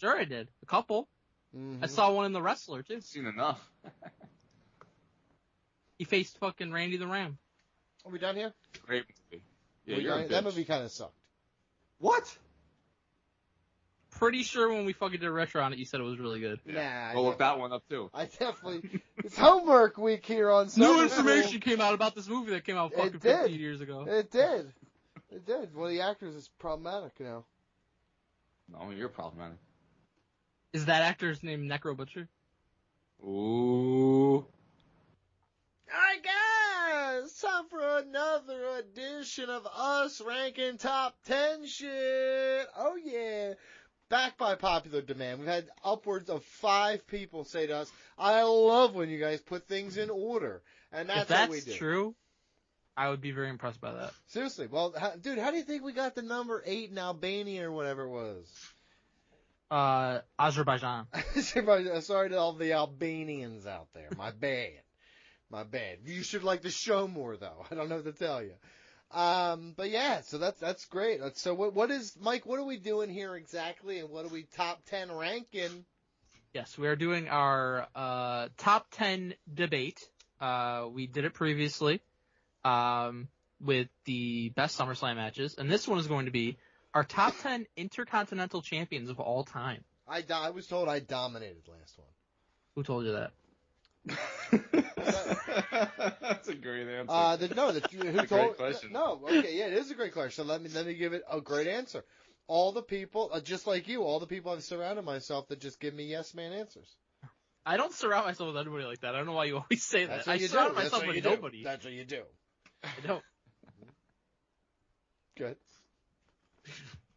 Sure, I did. A couple. Mhm. I saw one in The Wrestler too. I've seen enough. He faced fucking Randy the Ram. Are we done here? Great movie. Yeah, We you're a done? That bitch. movie kind of sucked. What? Pretty sure when we fucking did a retro on it, you said it was really good. Nah. We'll look that one up too. I definitely. It's homework week here on New Summer information School. came out about this movie that came out fucking It did. 50 years ago. It did. It did. One of the actors is problematic now. No, you're problematic. Is that actor's name Necro Butcher? Ooh. Alright guys, it's time for another edition of us ranking top 10 shit. Oh yeah. Back by popular demand. We've had upwards of 5 people say to us, I love when you guys put things in order. And that's If what we that's do. true, I would be very impressed by that. Seriously. Well, dude, how do you think we got the number 8 in Albania or whatever it was? Azerbaijan. Sorry to all the Albanians out there. My bad. My bad. You should like the show more, though. I don't know what to tell you. But yeah, so that's great. So what is, Mike, what are we doing here exactly, and what are we top 10 ranking? Yes, we are doing our top 10 debate. We did it previously with the best SummerSlam matches, and this one is going to be our top 10 Intercontinental champions of all time. I was told I dominated last one. Who told you that? That's a great answer. Who a told? great question. No, okay, yeah, it is a great question. Let me give it a great answer. All the people, just like you, all the people I've surrounded myself that just give me yes man answers. I don't surround myself with anybody like that. I don't know why you always say that. That's what I you surround do. That's myself what with you do. nobody. That's what you do. I don't. Good.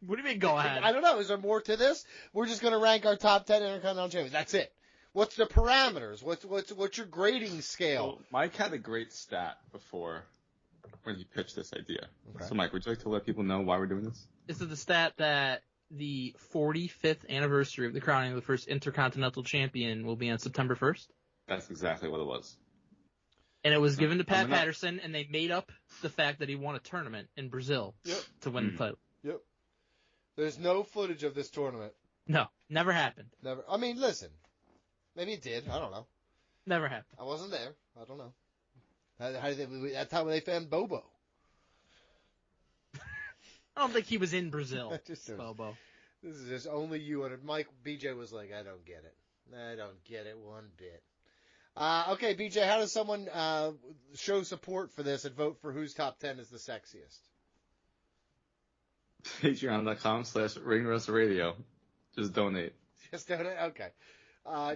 What do you mean, go ahead? I don't know. Is there more to this? We're just going to rank our top 10 Intercontinental champions. That's it. What's the parameters? What's your grading scale? Well, Mike had a great stat before when he pitched this idea. Okay. So, Mike, would you like to let people know why we're doing this? This is the stat that the 45th anniversary of the crowning of the first Intercontinental Champion will be on September 1st. That's exactly what it was. And it was given to Pat I'm gonna- Patterson, and they made up the fact that he won a tournament in Brazil to win the title. Yep. There's no footage of this tournament. No, never happened. Never. I mean, listen. Maybe it did. I don't know. Never happened. I wasn't there. I don't know. How did they, that's how they found Bobo. I don't think he was in Brazil, I just don't- Bobo. This is just only you. And Mike, BJ was like, I don't get it. I don't get it one bit. Okay, BJ, how does someone show support for this and vote for whose top 10 is the sexiest? Patreon.com/RingWrestleRadio. Just donate. Just don't it? Okay.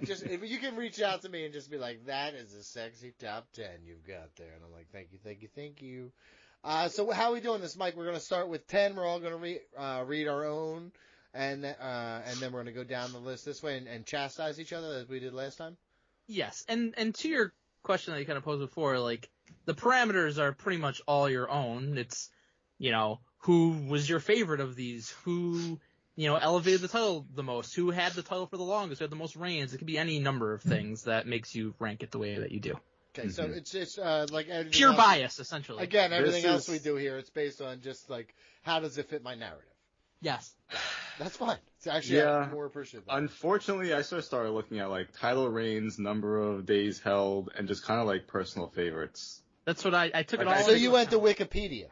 Just if you can reach out to me and just be like, that is a sexy top 10 you've got there. And I'm like, thank you. So how are we doing this, Mike? We're going to start with 10. We're all going to read our own. And then we're going to go down the list this way and chastise each other as we did last time? Yes, and to your question that you kind of posed before, like, the parameters are pretty much all your own. It's, who was your favorite of these? Who, elevated the title the most? Who had the title for the longest? Who had the most reigns? It could be any number of things that makes you rank it the way that you do. Okay, so it's like everything Pure else. bias, essentially. Again, everything This else is- we do here, it's based on just like, how does it fit my narrative? Yes. That's fine. It's actually Yeah. more appreciative. Unfortunately, I sort of started looking at like title reigns, number of days held, and just kind of like personal favorites. That's what I took it Like, all. So into you went to account. Wikipedia.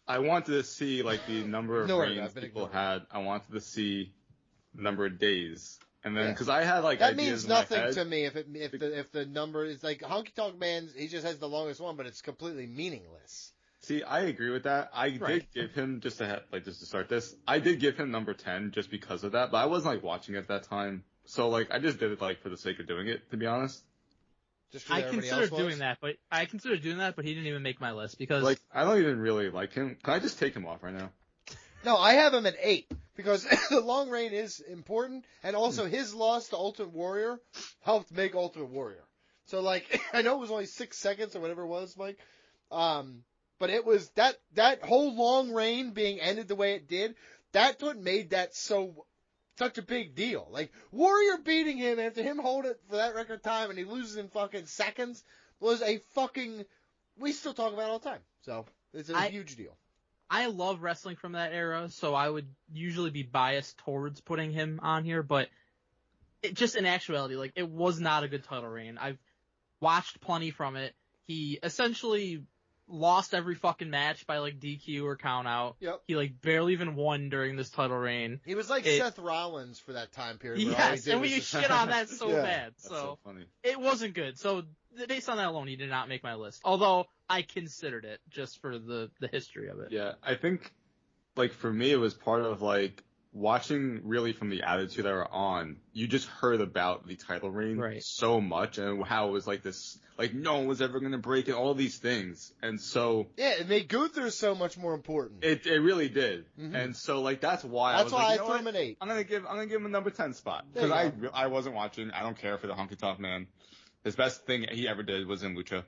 I wanted to see like the number of Ignore it, reigns I've been people ignoring had. I wanted to see the number of days, and then Yeah. because I had like That ideas means in my nothing head. to me if the number is like Honky Tonk Man. He just has the longest one, but it's completely meaningless. See, I agree with that. I Right. did give him just to start this. I did give him number 10 just because of that, but I wasn't like watching at that time. So like I just did it like for the sake of doing it, to be honest. Just 'cause I everybody considered else was? doing that, but he didn't even make my list because Like, I don't even really like him. Can I just take him off right now? No, I have him at 8 because the long reign is important, and also his loss to Ultimate Warrior helped make Ultimate Warrior. So, like, I know it was only 6 seconds or whatever it was, Mike, but it was that whole long reign being ended the way it did. That's what made that such a big deal. Like, Warrior beating him after him holding it for that record time and he loses in fucking seconds was a fucking. We still talk about it all the time. So, it's a huge deal. I love wrestling from that era, so I would usually be biased towards putting him on here, but just in actuality, like, it was not a good title reign. I've watched plenty from it. He essentially lost every fucking match by, like, DQ or count out. Yep. He, like, barely even won during this title reign. He was like Seth Rollins for that time period. Yes, and we shit on that so Yeah. bad. That's so funny. It wasn't good. So based on that alone, he did not make my list. Although I considered it just for the history of it. Yeah, I think, like, for me, it was part of, like, watching really from the Attitude Era on, you just heard about the title reign so much and how it was like this, like, no one was ever going to break it, all these things. And so. Yeah, it made Gunther so much more important. It really did. Mm-hmm. And so, like, that's why I threw like, him an 8. I'm gonna give him a number 10 spot. Because I wasn't watching. I don't care for the Honky Tonk Man. His best thing he ever did was in Lucha.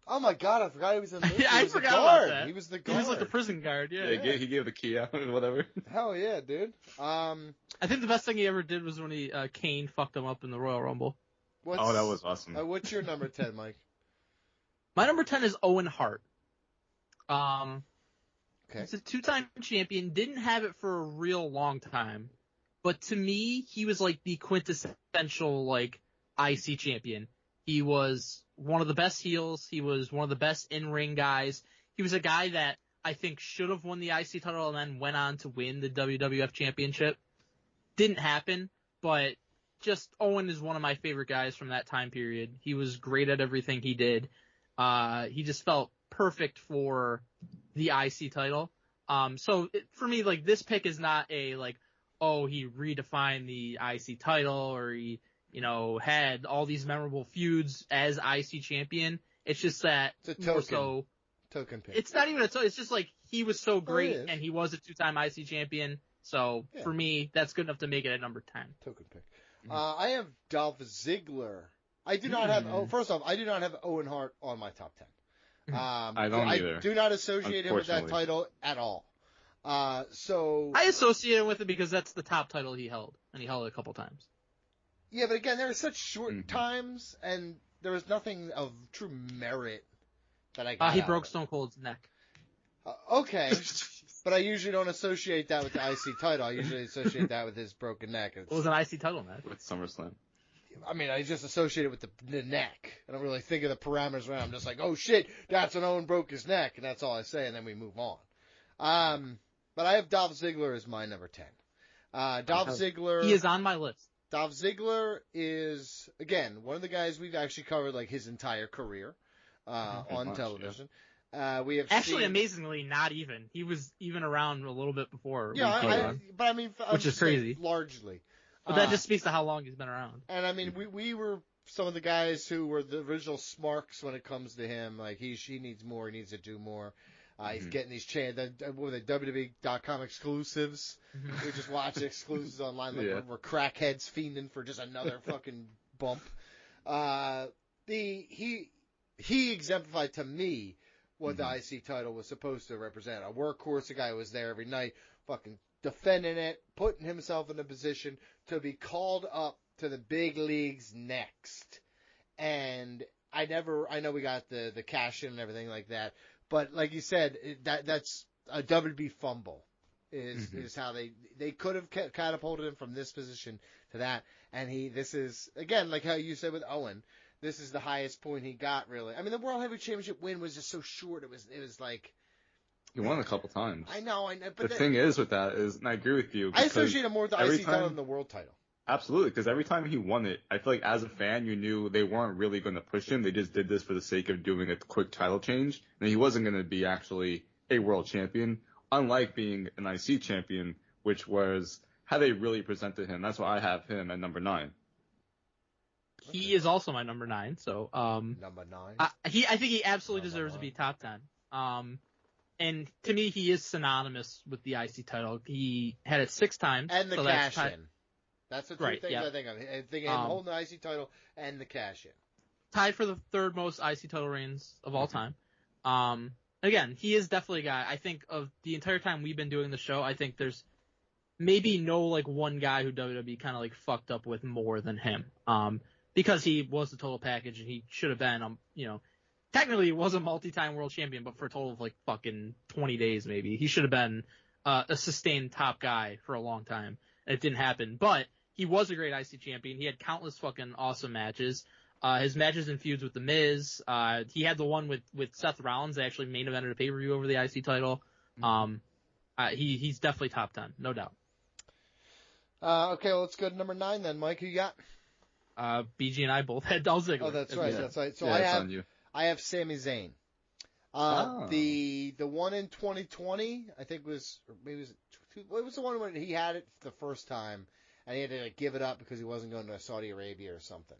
Oh my god, I forgot he was in Lucha. I forgot about that. He was the guard. He was like the prison guard, yeah. He gave the key out or whatever. Hell yeah, dude. I think the best thing he ever did was when he Kane fucked him up in the Royal Rumble. Oh, that was awesome. What's your number 10, Mike? My number 10 is Owen Hart. Okay. He's a 2-time champion, didn't have it for a real long time. But to me, he was like the quintessential, like, IC champion. He was one of the best heels. He was one of the best in-ring guys. He was a guy that I think should have won the IC title and then went on to win the WWF championship. Didn't happen, but just Owen is one of my favorite guys from that time period. He was great at everything he did. He just felt perfect for the IC title. For me, like, this pick is not a, like, oh, he redefined the IC title or he, had all these memorable feuds as IC champion. It's just that it's a token pick. It's not even it's just like he was so great and he was a 2-time IC champion. So for me, that's good enough to make it at number 10. Token pick. I have Dolph Ziggler. I do not have. First off, I do not have Owen Hart on my top 10. I don't either. I do not associate him with that title at all. So I associate him with it because that's the top title he held, and he held it a couple times. Yeah, but again, there were such short times, and there was nothing of true merit that I got. He broke Stone Cold's neck. Okay, but I usually don't associate that with the IC title. I usually associate that with his broken neck. It was an IC title match with SummerSlam. I mean, I just associate it with the neck. I don't really think of the parameters around. I'm just like, oh shit, that's when Owen broke his neck, and that's all I say, and then we move on. But I have Dolph Ziggler as my number 10. Dolph Ziggler. He is on my list. Dolph Ziggler is, again, one of the guys we've actually covered, like, his entire career on television. Yeah. We have amazingly, not even. He was even around a little bit before. Yeah, but I mean, which is crazy. Largely. But that just speaks to how long he's been around. And I mean, we were some of the guys who were the original smarks when it comes to him. Like, he needs more. He needs to do more. He's getting these WWE.com exclusives. We just watch exclusives online. Like we're crackheads fiending for just another fucking bump. He exemplified to me what the IC title was supposed to represent. A workhorse, a guy who was there every night, fucking defending it, putting himself in a position to be called up to the big leagues next. And I know we got the cash in and everything like that. But like you said, that's a WB fumble is how they could have catapulted him from this position to that. And this is, again, like how you said with Owen, this is the highest point he got, really. I mean, the World Heavyweight Championship win was just so short. It was like. He won a couple times. I know. But the thing is with that is, and I agree with you. I associate him more with the IC title than the world title. Absolutely, because every time he won it, I feel like as a fan, you knew they weren't really going to push him. They just did this for the sake of doing a quick title change. And he wasn't going to be actually a world champion, unlike being an IC champion, which was how they really presented him. That's why I have him at number 9. He is also my number 9. So Number 9. I think he absolutely Number deserves 9. to be top 10. And to me, he is synonymous with the IC title. He had it 6 times. And the so cash in. That's the two Right, things yeah. I think of. I think him holding the IC title and the cash in. Tied for the 3rd most IC title reigns of all time. Again, he is definitely a guy. I think of the entire time we've been doing the show, I think there's maybe no like one guy who WWE kind of like fucked up with more than him. Because he was the total package and he should have been, technically he was a multi-time world champion, but for a total of like fucking 20 days maybe. He should have been a sustained top guy for a long time. And it didn't happen. But he was a great IC champion. He had countless fucking awesome matches. His matches and feuds with The Miz. He had the one with Seth Rollins that actually main evented a pay-per-view over the IC title. He's definitely top 10, no doubt. Okay, well, let's go to number 9 then. Mike, who you got? BG and I both had Dolph Ziggler. Oh, that's right. Yeah. That's right. So Yeah, I have Sami Zayn. The one in 2020, I think what was the one when he had it the first time and he had to like, give it up because he wasn't going to Saudi Arabia or something.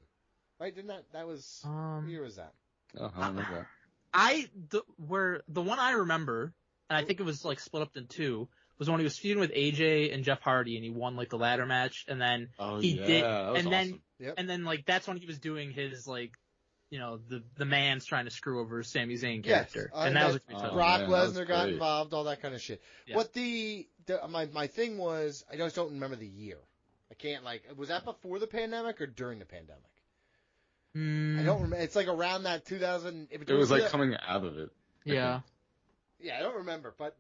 Right? Didn't that was what year was that? Oh, I don't remember that. The one I remember, and I think it was like split up in 2, was when he was feuding with AJ and Jeff Hardy, and he won like the ladder match, and then then like that's when he was doing his like, the man's trying to screw over Sami Zayn character, and that was a great title. Brock Lesnar got involved, all that kind of shit. Yeah. What my thing was, I just don't remember the year. I can't was that before the pandemic or during the pandemic? I don't remember. It's like around that 2000. It was like coming out of it. Yeah. Yeah, I don't remember, but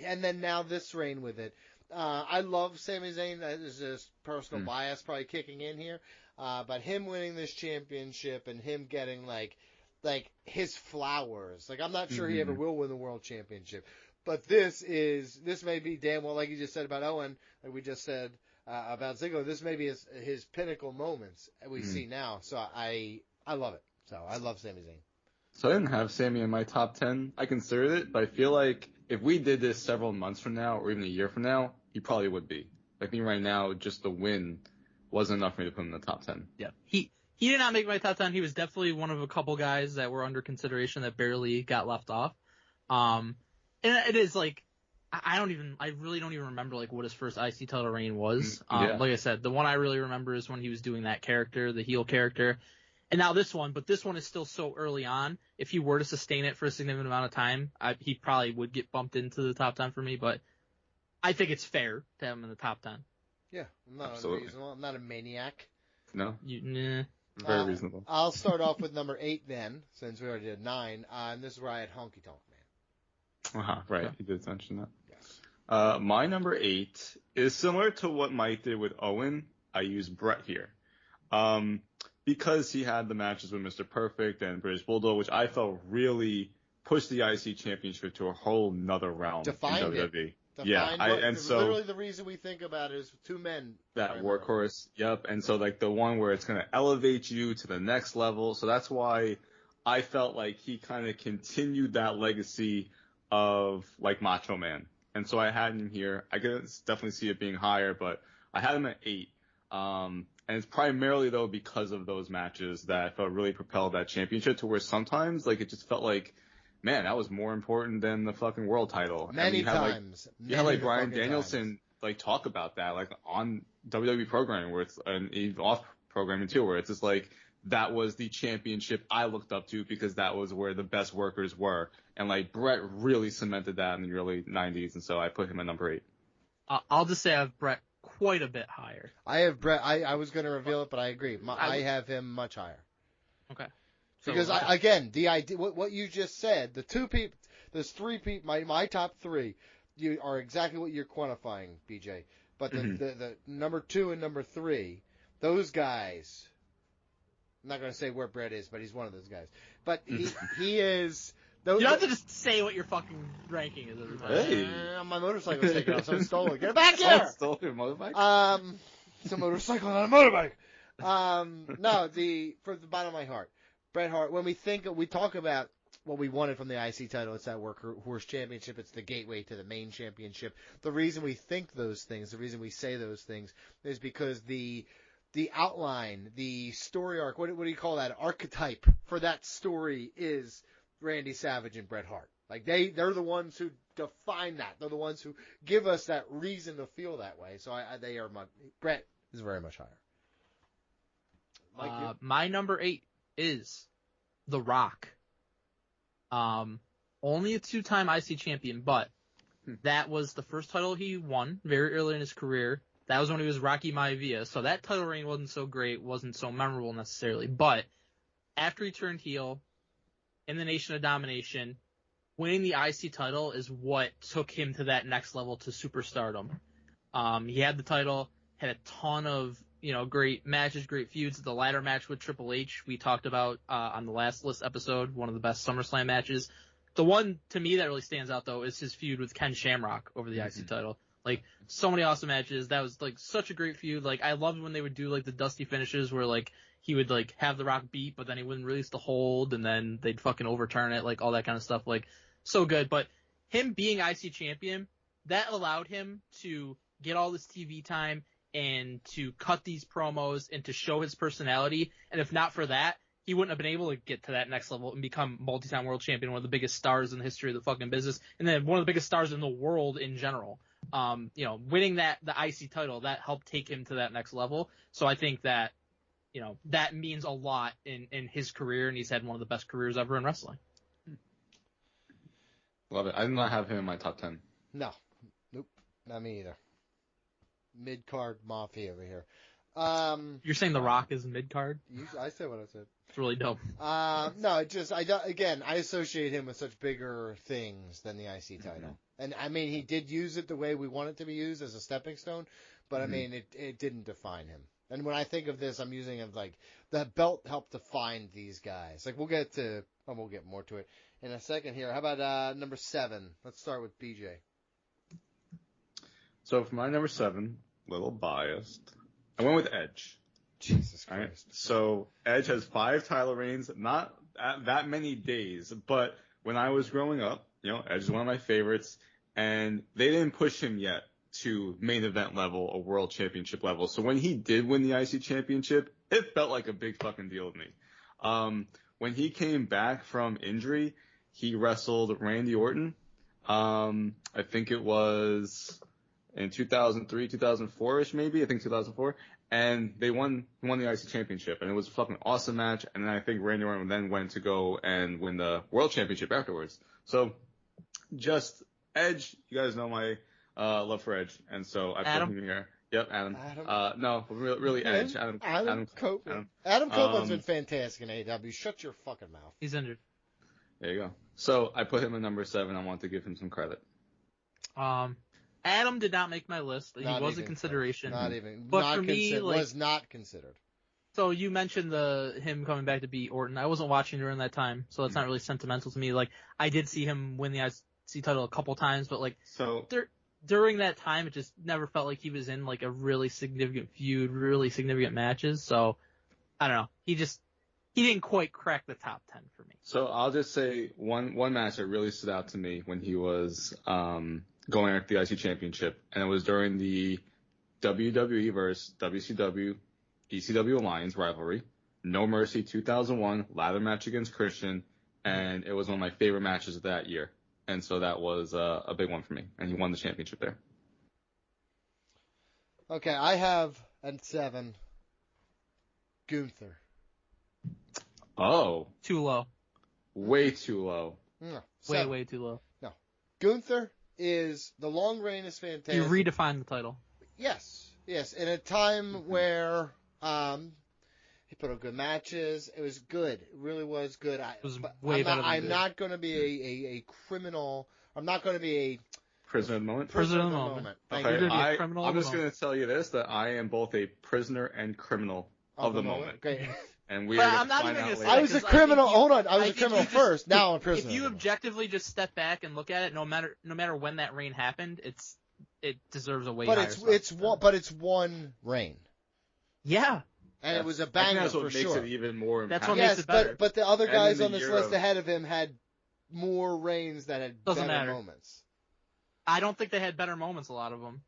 and then now this reign with it. I love Sami Zayn. That is just personal bias probably kicking in here. But him winning this championship and him getting like his flowers. Like I'm not sure he ever will win the world championship, but this may be damn well like you just said about Owen, like we just said about Ziggler. This may be his pinnacle moments we see now. So I love it. So I love Sami Zayn. So I didn't have Sammy in my top 10. I considered it, but I feel like if we did this several months from now or even a year from now, he probably would be. I think right now, just the win wasn't enough for me to put him in the top 10. Yeah. He did not make my top 10. He was definitely one of a couple guys that were under consideration that barely got left off. And it is like, I really don't even remember like what his first IC title reign was. Like I said, the one I really remember is when he was doing that character, the heel character. And now this one, but this one is still so early on. If he were to sustain it for a significant amount of time, he probably would get bumped into the top 10 for me, but I think it's fair to have him in the top 10. Yeah, I'm not unreasonable. I'm not a maniac. No? Nah. Very reasonable. I'll start off with number 8 then, since we already did 9. And this is where I had Honky Tonk Man. Right, Okay. you did mention that. Yes. My number 8 is similar to what Mike did with Owen. I use Brett here. Because he had the matches with Mr. Perfect and British Bulldog, which I felt really pushed the IC Championship to a whole nother realm Defined in WWE. It. So literally the reason we think about it is 2 men. That workhorse, yep. And so like the one where it's going to elevate you to the next level. So that's why I felt like he kind of continued that legacy of like Macho Man. And so I had him here. I could definitely see it being higher, but I had him at 8. And it's primarily, though, because of those matches that I felt really propelled that championship to where sometimes, like, it just felt like, man, that was more important than the fucking world title. Many times. You had, like, Bryan Danielson, like, talk about that, like, on WWE programming, where it's, and even off programming, too, where it's just like, that was the championship I looked up to because that was where the best workers were. And, like, Brett really cemented that in the early 90s, and so I put him at number 8. I'll just say I have Brett quite a bit higher. I have Brett. I was going to reveal it, but I agree. I have him much higher. Okay. Because again, the idea, what you just said, the 2 people, there's 3 people. My top 3, you are exactly what you're quantifying, BJ. But the number 2 and number 3, those guys. I'm not going to say where Brett is, but he's one of those guys. But he is. You don't have to just say what your fucking ranking is every time. Hey. My motorcycle's taken off. Someone stole it. Get it back here! Stole your motorbike? It's a motorcycle, not a motorbike. No, for the bottom of my heart, Bret Hart. When we talk about what we wanted from the IC title, it's that workhorse championship. It's the gateway to the main championship. The reason we think those things, the reason we say those things, is because the the outline, the story arc, what do you call that? Archetype for that story is Randy Savage and Bret Hart. Like they're the ones who define that. They're the ones who give us that reason to feel that way. So they are Bret is very much higher. Mike, my number 8 is The Rock. Only a 2-time IC champion, but that was the first title he won very early in his career. That was when he was Rocky Maivia, so that title reign wasn't so great, wasn't so memorable necessarily. But after he turned heel in the Nation of Domination, winning the IC title is what took him to that next level to superstardom. He had the title, had a ton of great matches, great feuds. The ladder match with Triple H we talked about on the last list episode, one of the best SummerSlam matches. The one to me that really stands out though is his feud with Ken Shamrock over the IC title. Like, so many awesome matches. That was like such a great feud. Like, I loved when they would do like the dusty finishes where like he would like have the Rock beat, but then he wouldn't release the hold, and then they'd fucking overturn it, like all that kind of stuff. Like, so good. But him being IC champion, that allowed him to get all this TV time and to cut these promos and to show his personality. And if not for that, he wouldn't have been able to get to that next level and become multi-time world champion, one of the biggest stars in the history of the fucking business, and then one of the biggest stars in the world in general. Winning the IC title, that helped take him to that next level. So I think that, that means a lot in his career, and he's had one of the best careers ever in wrestling. Love it. I did not have him in my top 10. No. Nope. Not me either. Mid-card mafia over here. You're saying The Rock is mid-card? I said what I said. It's really dope. No, I associate him with such bigger things than the IC title. Mm-hmm. And I mean, he did use it the way we want it to be used as a stepping stone, but I mean, it didn't define him. And when I think of this, I'm using it like the belt helped define these guys. Like we'll get more to it in a second here. How about number 7? Let's start with BJ. So for my number 7, little biased, I went with Edge. Jesus Christ. Right? So Edge has 5 title reigns, not that many days, but when I was growing up, Edge is one of my favorites, and they didn't push him yet to main event level or world championship level. So when he did win the IC championship, it felt like a big fucking deal to me. When he came back from injury, he wrestled Randy Orton. I think it was in 2003, 2004-ish maybe. I think 2004. And they won the IC championship, and it was a fucking awesome match. And then I think Randy Orton then went to go and win the world championship afterwards. So just Edge, you guys know my love for Edge, and so I put him here. Yep, Adam. No, really Edge. Adam Copeland. Adam Copeland's been fantastic in AEW. Shut your fucking mouth. He's injured. There you go. So I put him at number 7. I want to give him some credit. Adam did not make my list. He was a consideration. Not even. But not for me, was not considered. So you mentioned him coming back to beat Orton. I wasn't watching during that time, so that's not really sentimental to me. Like, I did see him win the IC title a couple times, but during that time, it just never felt like he was in like a really significant feud, really significant matches. So I don't know. He didn't quite crack the top 10 for me. So I'll just say one match that really stood out to me when he was going after the IC championship, and it was during the WWE versus WCW ECW Alliance rivalry. No Mercy 2001 ladder match against Christian, and it was one of my favorite matches of that year. And so that was a big one for me, and he won the championship there. Okay, I have at 7 Gunther. Oh. Too low. Way too low. No, way too low. No. Gunther is, the long reign is fantastic. You redefined the title. Yes. In a time where he put on good matches. It was good. It really was good. I'm not going to be a criminal. I'm not going to be a prisoner of the moment. Prisoner of the moment. Okay. I'm just going to tell you this, that I am both a prisoner and criminal of the moment. Great. And we are going to find out later. I was a criminal. Hold on. I was a criminal first. Now I'm a prisoner. If you objectively just step back and look at it, no matter when that reign happened, it deserves a way higher spot. But it's one reign. Yeah. And it was a banger that's what for makes sure. it even more impactful. That's what makes it better. But the other guys on this list ahead of him had more reigns that had better moments. I don't think they had better moments, a lot of them.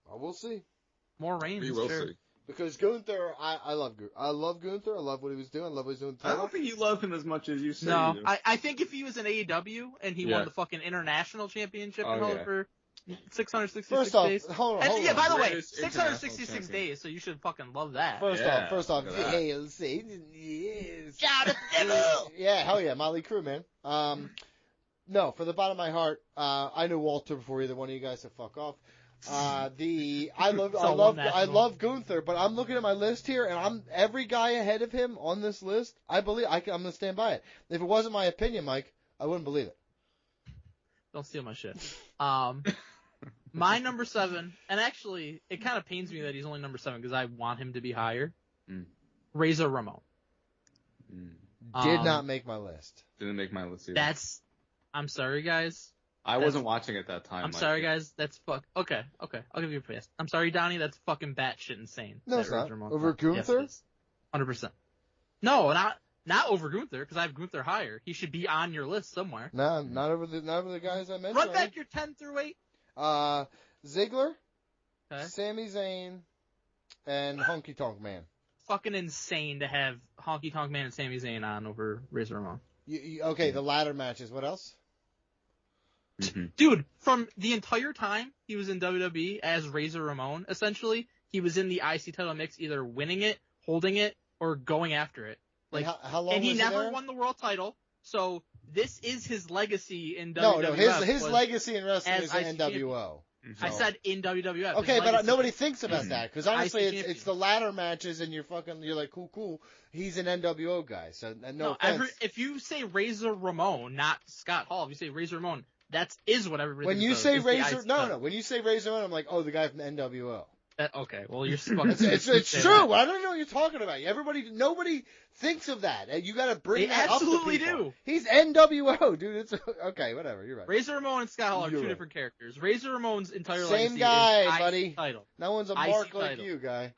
Well, we'll see. More reigns, We will sure. see. Because Gunther, I love Gunther. I love what he was doing. I love what he's doing. I don't think you love him as much as you say No, you do. I think if he was in AEW and he won the fucking international championship and held for 666 First off, days. hold on. Yeah, by the way, Greatest 666 international days, so you should fucking love that. First off, look at that. TLC, yes. Shout at the devil! Yeah, hell yeah, Motley Crue, man. No, for the bottom of my heart, I knew Walter before either one of you guys, so fuck off. I love Gunther, but I'm looking at my list here, and every guy ahead of him on this list. I'm gonna stand by it. If it wasn't my opinion, Mike, I wouldn't believe it. Don't steal my shit. My number 7, and actually, it kind of pains me that he's only number 7 because I want him to be higher. Razor Ramon. Did not make my list. Didn't make my list either. I'm sorry, guys. I wasn't watching at that time. I'm sorry, guys. That's Okay. I'll give you a pass. I'm sorry, Donnie. That's fucking batshit insane. No, it's not. Over Gunther? Yes, 100%. No, not over Gunther, because I have Gunther higher. He should be on your list somewhere. No, not over the guys I mentioned. Run back your 10 through 8. Ziggler, Okay. Sami Zayn, and Honky Tonk Man. Fucking insane to have Honky Tonk Man and Sami Zayn on over Razor Ramon. Okay, the ladder matches. What else? Dude, from the entire time he was in WWE as Razor Ramon, essentially, he was in the IC title mix, either winning it, holding it, or going after it. Like, how long and he was never there? won the world title, so this is his legacy in No, WWF. his legacy in wrestling as is in IC NWO. I said in WWF. Okay, His but legacy- nobody thinks about that because honestly, IC it's the ladder matches, and you're like cool. He's an NWO guy, so no offense. if you say Razor Ramon, not Scott Hall, if you say Razor Ramon, that is what everybody. When you thinks say of, is the Razor, IC no, title. when you say Razor Ramon, I'm like, oh, the guy from the NWO. Okay, well you're fucking. It's true. I don't know what you're talking about. Nobody thinks of that. You got to bring They that up to absolutely people. do. He's NWO, dude. It's okay. Whatever. You're right. Razor Ramon and Scott Hall are You're two right. different characters. Razor Ramon's entire Same legacy guy, is buddy. IC title. No one's a IC mark like title. you, guy.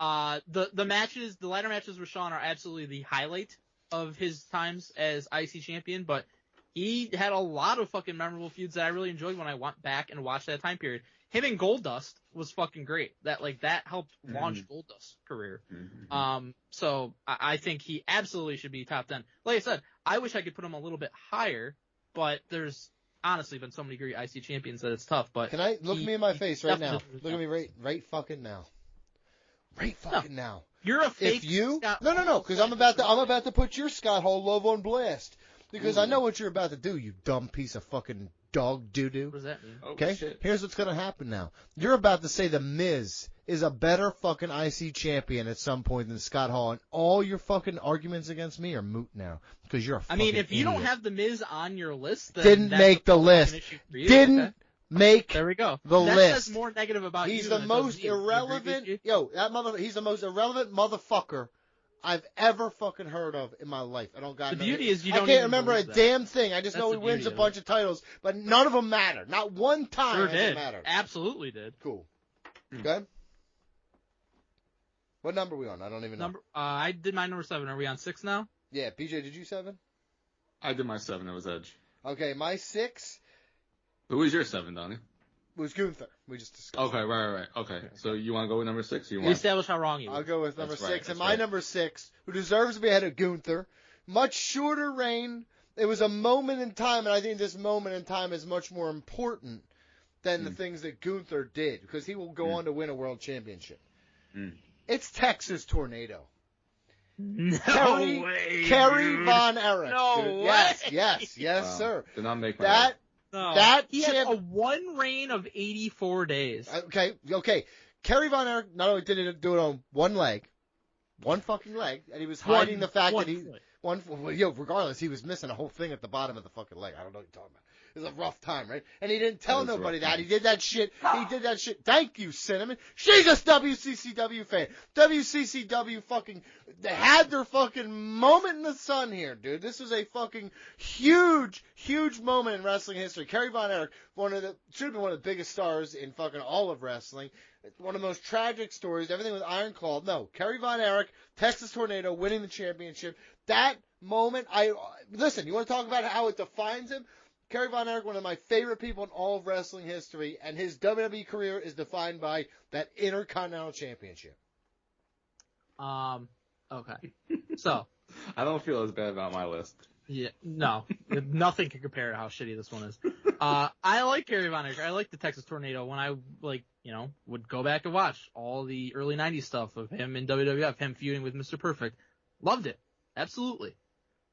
The matches, the ladder matches with Shawn are absolutely the highlight of his times as IC champion, but he had a lot of fucking memorable feuds that I really enjoyed when I went back and watched that time period. Him and Goldust was fucking great. That helped launch Goldust's career. So I think he absolutely should be top 10. Like I said, I wish I could put him a little bit higher, but there's honestly been so many great IC champions that it's tough. But Can I look me in my face right now? definitely Look at me right fucking now. Right fucking now. You're a fake. If you Scott no, Hall because I'm about to put your Scott Hall love on blast because I know what you're about to do, you dumb piece of fucking dog doo doo. What does that mean? Okay, shit. here's what's gonna happen now. You're about to say the Miz is a better fucking IC champion at some point than Scott Hall, and all your fucking arguments against me are moot now because you're a I fucking mean, if you don't idiot. have the Miz on your list, then Didn't that's make the a fucking list. issue for you. Didn't Okay. make There we go. the that list. says more negative about He's you the than it does most me. You agree with irrelevant. you? He's the most irrelevant motherfucker I've ever fucking heard of in my life. I don't got The no- beauty is you I don't can't even remember a believe that. damn thing. I just That's know he the wins beauty a of bunch of titles, but none of them matter. Not one time Sure has it did. mattered. Absolutely did. Cool. Okay. What number are we on? I don't even know. I did my number 7. Are we on 6 now? Yeah, PJ, did you 7? I did my 7. It was Edge. Okay, my 6 Who was your 7, Donnie? was Gunther. We just discussed. Okay, right. Okay, so you want to go with number 6? Or you We want? established how wrong you I'll were. go with number That's right, 6. And that's my right. number 6, who deserves to be ahead of Gunther, much shorter reign. It was a moment in time, and I think this moment in time is much more important than the things that Gunther did, because he will go on to win a world championship. It's Texas Tornado. No way. Kerry dude. Von Erich. No dude. way. Yes, Wow. sir. Did not make my That list. No. That he had champ- a one reign of 84 days. Okay. Kerry Von Erich not only did it do it on one leg, one fucking leg, and he was hiding the fact that he foot. regardless, he was missing a whole thing at the bottom of the fucking leg. I don't know what you're talking about. It was a rough time, right? And he didn't tell That was a nobody rough that. time. He did that shit. Thank you, Cinnamon. She's a WCCW fan. WCCW they had their fucking moment in the sun here, dude. This was a fucking huge, huge moment in wrestling history. Kerry Von Erich, should have been one of the biggest stars in fucking all of wrestling. One of the most tragic stories, everything with Iron Claw. No, Kerry Von Erich, Texas Tornado, winning the championship. That moment, listen, you want to talk about how it defines him? Kerry Von Erich, one of my favorite people in all of wrestling history, and his WWE career is defined by that Intercontinental Championship. Okay. So. I don't feel as bad about my list. Yeah, no. Nothing can compare to how shitty this one is. I like Kerry Von Erich. I like the Texas Tornado. When I, would go back and watch all the early 90s stuff of him in WWF, him feuding with Mr. Perfect. Loved it. Absolutely.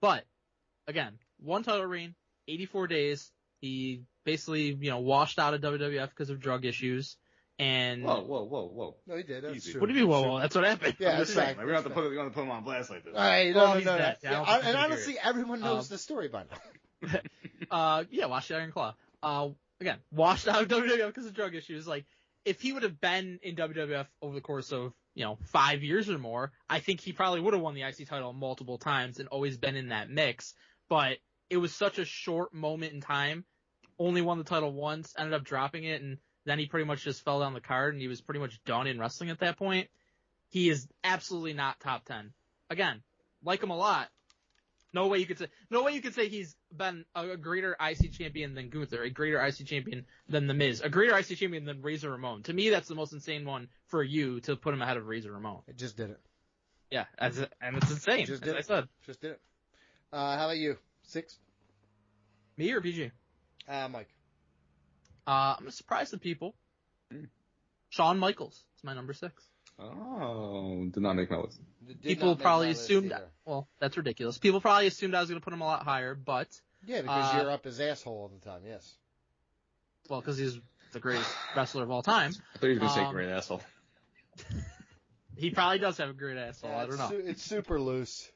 But, again, one title reign, 84 days. He basically, washed out of WWF because of drug issues. And Whoa. No, he did. That's Easy. true. What do you mean, whoa? That's what happened. Yeah, I'm just saying, exactly. we don't have to put him on blast like this. All right, Well, no. he's dead. Yeah, I don't think And he's gonna honestly, hear everyone knows the story by now. Yeah, watch the Iron Claw. Again, washed out of WWF because of drug issues. Like, if he would have been in WWF over the course of, 5 years or more, I think he probably would have won the IC title multiple times and always been in that mix. But it was such a short moment in time. Only won the title once, ended up dropping it, and then he pretty much just fell down the card, and he was pretty much done in wrestling at that point. He is absolutely not top 10. Again, like him a lot. No way you could say he's been a greater IC champion than Gunther, a greater IC champion than The Miz, a greater IC champion than Razor Ramon. To me, that's the most insane one for you to put him ahead of Razor Ramon. It just did it. Yeah, and it's insane, Just as did I it. said. Just did it. How about you? 6? Me or PG? Mike. I'm surprised at people. Shawn Michaels is my number 6. Oh, did not make my list. People probably assumed, well, that's ridiculous. People probably assumed I was going to put him a lot higher, but... Yeah, because you're up his asshole all the time, yes. Well, because he's the greatest wrestler of all time. I thought you were going to say great asshole. He probably does have a great asshole, I don't know. It's super loose.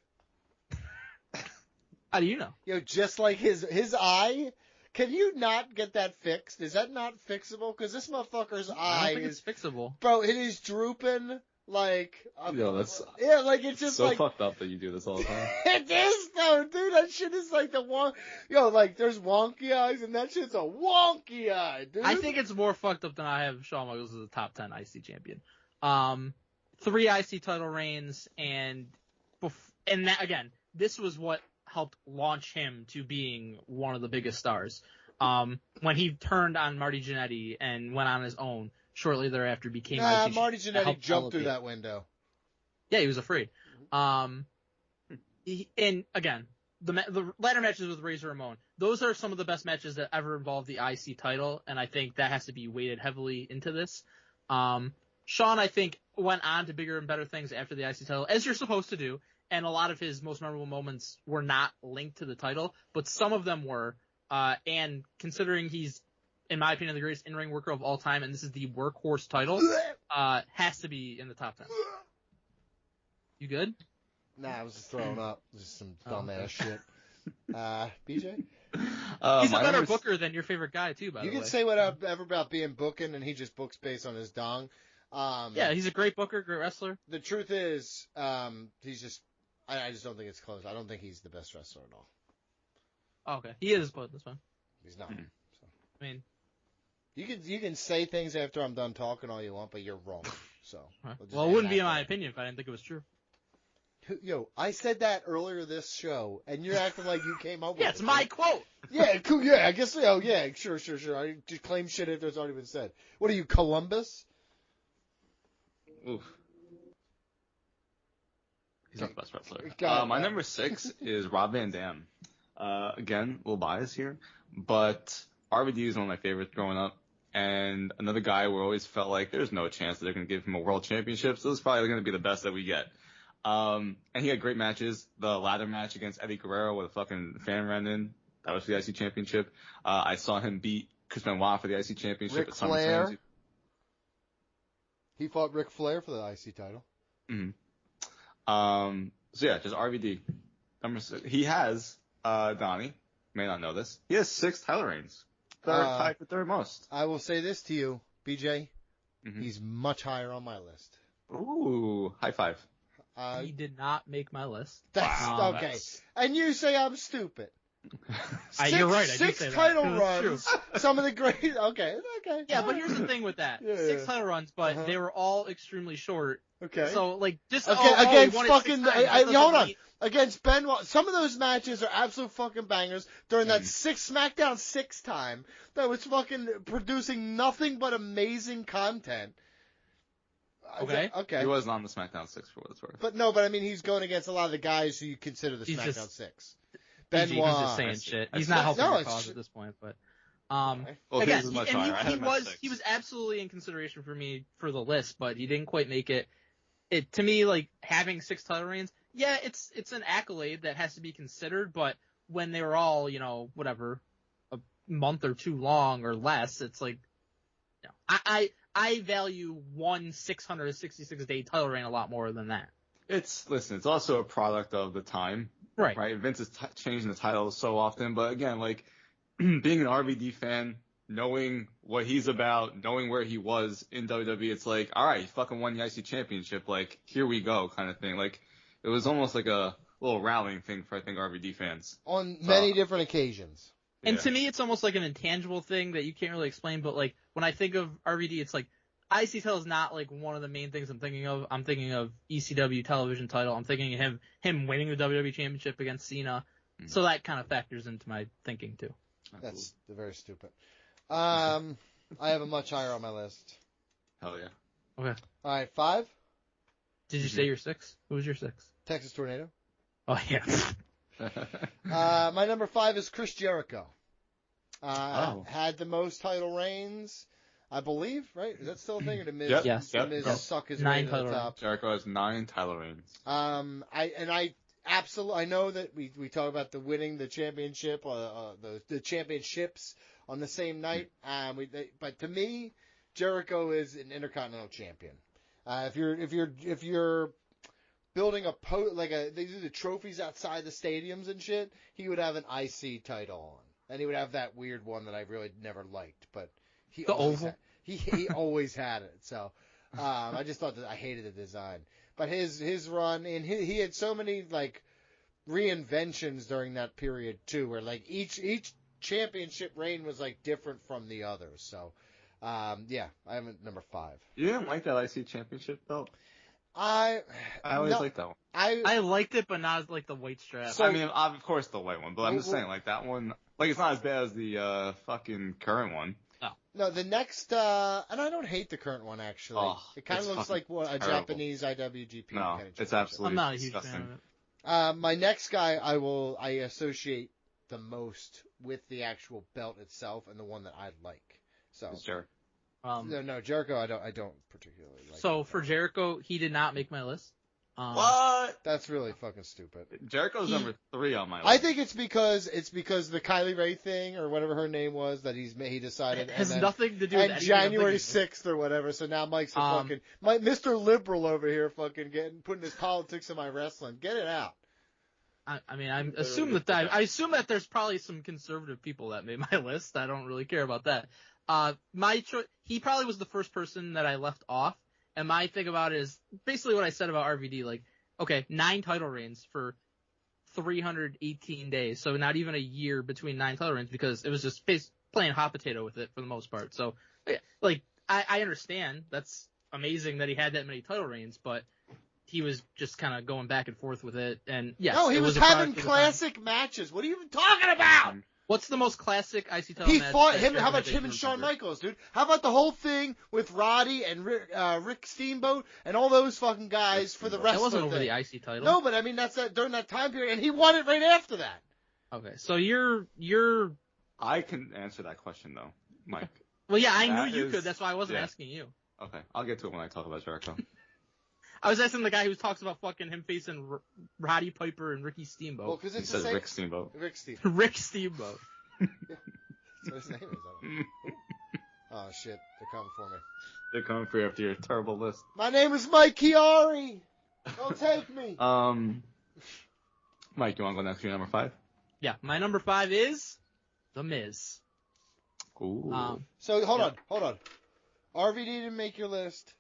How do you know? Just like his eye... Can you not get that fixed? Is that not fixable? Because this motherfucker's I eye don't think is... it's fixable. Bro, it is drooping like... That's it's just so like... fucked up that you do this all the time. It is, though, dude. That shit is like the one... there's wonky eyes, and that shit's a wonky eye, dude. I think it's more fucked up than I have Shawn Michaels as a top 10 IC champion. 3 IC title reigns, and that, again, this was what helped launch him to being one of the biggest stars. When he turned on Marty Jannetty and went on his own, shortly thereafter became IC Marty Jannetty jumped through that window. Yeah, he was afraid. And again, the ladder matches with Razor Ramon, those are some of the best matches that ever involved the IC title, and I think that has to be weighted heavily into this. Shawn, I think, went on to bigger and better things after the IC title, as you're supposed to do, and a lot of his most memorable moments were not linked to the title, but some of them were, and considering he's, in my opinion, the greatest in-ring worker of all time, and this is the workhorse title, has to be in the top 10. You good? Nah, I was just throwing up. Just some dumbass shit. BJ? He's a better booker than your favorite guy, too, by the way. You can say whatever about being booking, and he just books based on his dong. Yeah, he's a great booker, great wrestler. The truth is, he's just... I just don't think it's close. I don't think he's the best wrestler at all. Oh, okay. He is, but that's fine. He's not. So. I mean... You can say things after I'm done talking all you want, but you're wrong. So well, it wouldn't be my opinion if I didn't think it was true. I said that earlier this show, and you're acting like you came up with it. Yeah, it's my quote. Yeah, cool. Yeah, I guess. Oh, yeah, sure. I just claim shit after it's already been said. What are you, Columbus? Oof. He's not the best wrestler. My number 6 is Rob Van Dam. Again, a little biased here, but RVD is one of my favorites growing up, and another guy where I always felt like there's no chance that they're going to give him a world championship, so this is probably going to be the best that we get. And he had great matches. The ladder match against Eddie Guerrero with a fucking fan ran in. That was for the IC championship. I saw him beat Chris Benoit for the IC championship. Ric Flair. He fought Ric Flair for the IC title. Mm-hmm. So yeah, just RVD. Number 6. He has, Donnie may not know this. He has 6 title reigns. Tied for third most. I will say this to you, BJ. Mm-hmm. He's much higher on my list. Ooh, high five. He did not make my list. That's okay. And you say I'm stupid. You're right. I do say that. 6 title runs. Some of the great. Okay. Yeah, but here's the thing with that: 6 title runs, but they were all extremely short. Okay. So just against fucking. Hold on. Against Benoit, some of those matches are absolute fucking bangers. During that SmackDown 6 time, that was fucking producing nothing but amazing content. Okay. Okay. He wasn't on the SmackDown 6 for what it's worth. But I mean, he's going against a lot of the guys who you consider the He's SmackDown just- 6. He's Benoit. just saying shit. He's I not see. helping No, your it's cause tr- at this point, but Okay. Well, again, his is much higher. I had him at 6. he was absolutely in consideration for me for the list, but he didn't quite make it. It to me, like, having 6 title reigns, yeah, it's an accolade that has to be considered, but when they were all, you know, whatever, a month or 2 long or less, it's like, you know, I value one 666-day title reign a lot more than that. It's also a product of the time. Right. Right? Vince is changing the titles so often, but again, like, being an RVD fan, knowing what he's about, knowing where he was in WWE, it's like, all right, he fucking won the IC championship, like, here we go, kind of thing. Like, it was almost like a little rallying thing for, I think, RVD fans. On many different occasions. And Yeah. to me, it's almost like an intangible thing that you can't really explain, but, like, when I think of RVD, it's like, IC title is not, like, one of the main things I'm thinking of. I'm thinking of ECW television title. I'm thinking of him winning the WWE championship against Cena. Mm. So that kind of factors into my thinking, too. That's very stupid. I have a much higher on my list. Hell yeah. Okay. All right, 5, Did you say your 6? Who was your 6? Texas Tornado. Oh, yeah. My number 5 is Chris Jericho. Oh. Had the most title reigns, I believe, right? Is that still a thing? Or did Miz, Yep. Yes. did Miz Yep. suck his 9 way to the title top? Jericho has 9 title reigns. I absolutely, I know that we talk about the winning the championship, the championships on the same night. But to me, Jericho is an Intercontinental champion. If you're building they do the trophies outside the stadiums and shit, he would have an IC title on, and he would have that weird one that I really never liked, but he he always had it. So I just thought that I hated the design. But his run, and he had so many, like, reinventions during that period too, where, like, each championship reign was, like, different from the others. So yeah, I have it number 5. You didn't like that IC championship belt? I always liked that one. I liked it, but not as, like, the white strap. So- I mean, of course the white one, but I'm just saying, like, that one, like, it's not as bad as the fucking current one. No, the next, and I don't hate the current one, actually. Oh, it kind of it's looks like a terrible. Japanese IWGP No, kind of it's championship. absolutely I'm not a huge disgusting. fan of it. My next guy, I associate the most with the actual belt itself, and the one that I like. So It's Jericho. no, Jericho, I don't particularly like. So for Jericho, he did not make my list. What? That's really fucking stupid. Jericho's number 3 on my list. I think it's because the Kylie Ray thing or whatever her name was that he decided. It has and then, nothing to do with and anything January I'm thinking 6th or whatever. So now Mike's Um, Mr. Liberal over here, fucking putting his politics in my wrestling. Get it out. I mean, I assume that there's probably some conservative people that made my list. I don't really care about that. My choice, he probably was the first person that I left off. And my thing about it is basically what I said about RVD. Like, okay, 9 title reigns for 318 days. So not even a year between 9 title reigns because it was just playing hot potato with it for the most part. So, like, I understand. That's amazing that he had that many title reigns, but he was just kind of going back and forth with it. And yes, No, he it was a having product of the time. classic matches. What are you even talking about? What's the most classic IC title He match? fought that him. you're How gonna about think him you and Shawn remember? Michaels, dude? How about the whole thing with Roddy and Rick Steamboat and all those fucking guys for the That wrestling wasn't over thing? the IC title. No, but I mean that's during that time period, and he won it right after that. Okay, so you're I can answer that question, though, Mike. well, yeah, I That knew you is- could. That's why I wasn't yeah. asking you. Okay, I'll get to it when I talk about Jericho. I was asking the guy who talks about fucking him facing Roddy Piper and Ricky Well, Steamboat. because He it's the says same. Rick Steamboat. Rick Steamboat. Rick Steamboat. That's what his name is. I don't know. Oh shit, they're coming for me. They're coming for you after your terrible list. My name is Mike Chiari. Don't take me. Mike, you want to go next to your number 5? Yeah, my number 5 is The Miz. Ooh. So hold on. RVD didn't make your list.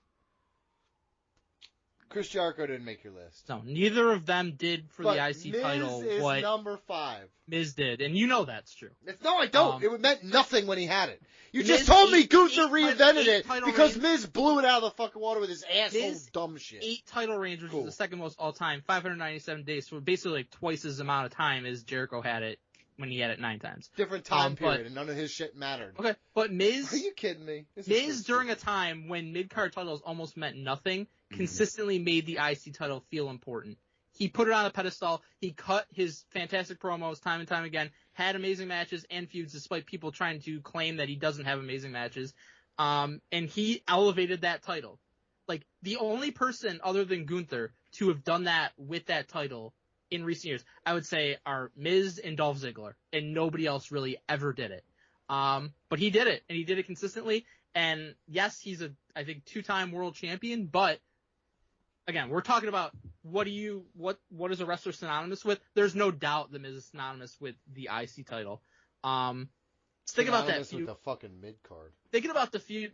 Chris Jericho didn't make your list. No, neither of them did for But the IC Miz title is what number 5. Miz did, and you know that's true. No, I don't. It meant nothing when he had it. You Miz just told me eight- Gunther eight reinvented it title because reigns. Miz blew it out of the fucking water with his asshole Miz dumb shit. 8 title reigns, which Cool. is the second most all time, 597 days, so basically like twice as amount of time as Jericho had it when he had it 9 times. Different time period, but, and none of his shit mattered. Okay, but Miz... Are you kidding me? Miz, during a time when mid-card titles almost meant nothing, consistently made the IC title feel important. He put it on a pedestal. He cut his fantastic promos time and time again, had amazing matches and feuds despite people trying to claim that he doesn't have amazing matches. And he elevated that title. Like, the only person other than Gunther to have done that with that title in recent years, I would say, are Miz and Dolph Ziggler. And nobody else really ever did it. But he did it, and he did it consistently. And yes, he's I think 2-time world champion, but again, we're talking about what is a wrestler synonymous with? There's no doubt the Miz is synonymous with the IC title. Think about that feud. With the fucking mid card. Thinking about the feud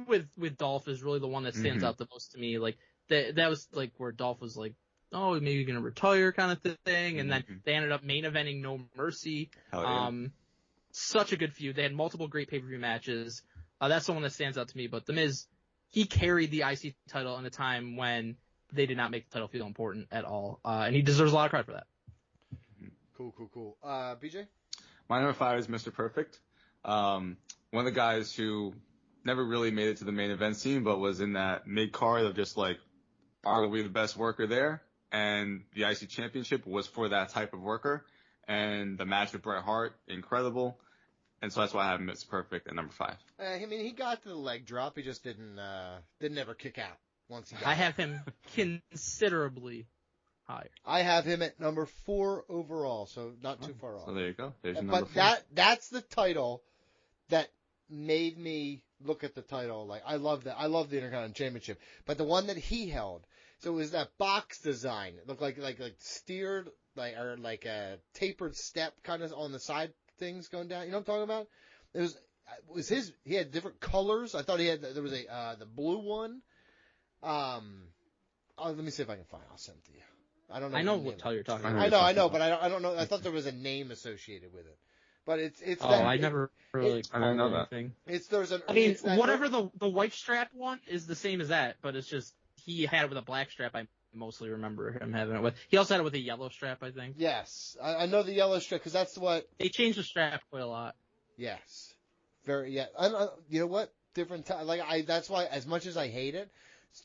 with Dolph is really the one that stands out the most to me. Like that was like where Dolph was like, oh, maybe you're gonna retire kind of thing, and then they ended up main eventing No Mercy. Hell yeah. Such a good feud. They had multiple great pay-per-view matches. That's the one that stands out to me. But the Miz, he carried the IC title in a time when they did not make the title feel important at all, and he deserves a lot of credit for that. Cool. BJ? My number 5 is Mr. Perfect. One of the guys who never really made it to the main event scene, but was in that mid card of just like arguably the best worker there, and the IC championship was for that type of worker. And the match with Bret Hart, incredible. And so that's why I have Mr. Perfect at number 5. I mean, he got to the leg drop. He just didn't ever kick out once he got I have him considerably higher. I have him at number 4 overall, so not too far off. So there you go. There's your number 4. But that's the title that made me look at the title. Like, I love that. I love the Intercontinental Championship. But the one that he held, so it was that box design. It looked like steered, or like a tapered step kind of on the side things going down. You know what I'm talking about? It was his. He had different colors. I thought there was the blue one. Let me see if I can find. I'll send it to you. I don't know. I know what title you're talking about. I know, but I don't know. I thought there was a name associated with it. But it's. Oh, I never really. I didn't know that. I mean, whatever the white strap one is the same as that, but it's just he had it with a black strap. I mostly remember him having it with. He also had it with a yellow strap, I think. Yes, I know the yellow strap because that's what they changed the strap quite a lot. Yes, very. Yeah, you know what? Different time. That's why, as much as I hate it,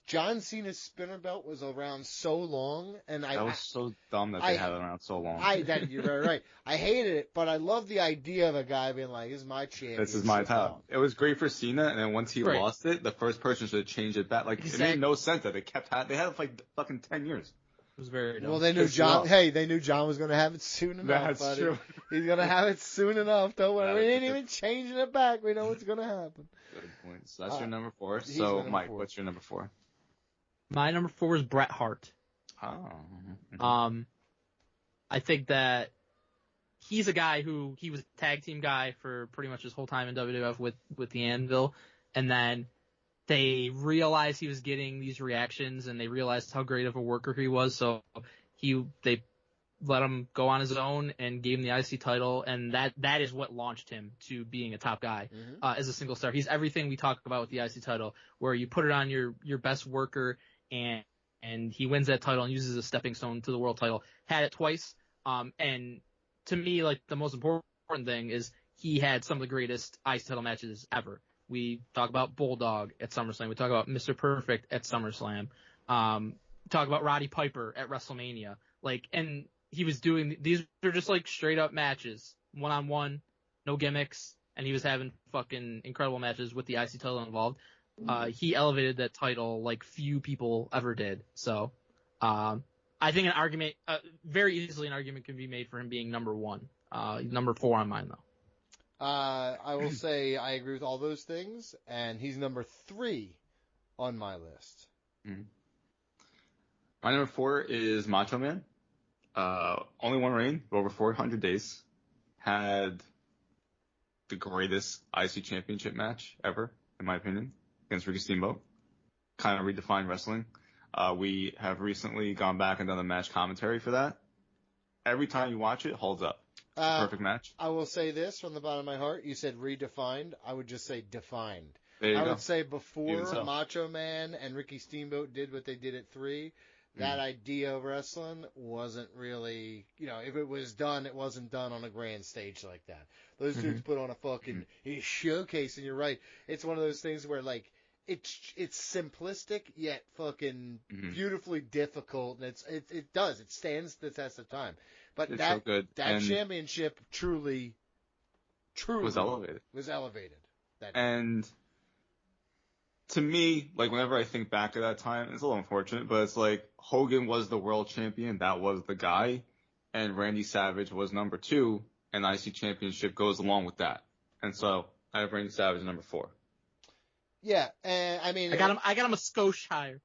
John Cena's spinner belt was around so long, and that was so dumb that they had it around so long. You're very right. I hated it, but I love the idea of a guy being like, "This is my champion. This is my title." It was great for Cena, and then once he lost it, the first person should change it back. Like, it made no sense that they they had it for like fucking 10 years. It was very dumb. Well, they knew John. Hey, they knew John was going to have it soon enough. That's buddy. true. He's going to have it soon enough. Don't worry. We ain't even changing it back. We know what's going to happen. Good point. So that's your number 4. So, Mike, what's your number 4? My number 4 is Bret Hart. Oh. I think that he's a guy he was a tag team guy for pretty much his whole time in WWF with the Anvil, and then they realized he was getting these reactions, and they realized how great of a worker he was, so they let him go on his own and gave him the IC title, and that is what launched him to being a top guy as a single star. He's everything we talk about with the IC title, where you put it on your best worker, and he wins that title and uses a stepping stone to the world title. Had it twice, and to me, like, the most important thing is he had some of the greatest IC title matches ever. We talk about Bulldog at SummerSlam. We talk about Mr. Perfect at SummerSlam. Talk about Roddy Piper at WrestleMania. Like, and he was doing, these are just like straight up matches, 1-on-1, no gimmicks, and he was having fucking incredible matches with the IC title involved. He elevated that title like few people ever did. So, I think very easily an argument can be made for him being number 1. Number 4 on mine though. I will say I agree with all those things, and he's number 3 on my list. Mm-hmm. My number 4 is Macho Man. Only one reign, over 400 days. Had the greatest IC championship match ever, in my opinion, against Ricky Steamboat. Kind of redefined wrestling. We have recently gone back and done the match commentary for that. Every time you watch it, holds up. It's a perfect match. I will say this from the bottom of my heart. You said redefined. I would just say defined. There you go. I would say before Macho Man and Ricky Steamboat did what they did at 3, that idea of wrestling wasn't really, if it was done, it wasn't done on a grand stage like that. Those dudes put on a fucking showcase, and you're right. It's one of those things where, like, it's simplistic yet fucking beautifully difficult, and it stands the test of time. But It's that so good. that And championship truly was elevated. And To me, like, whenever I think back to that time, it's a little unfortunate, but it's like Hogan was the world champion, that was the guy, and Randy Savage was number 2, and IC championship goes along with that. And so I have Randy Savage at number 4. Yeah, and I mean, I got him a skosh higher.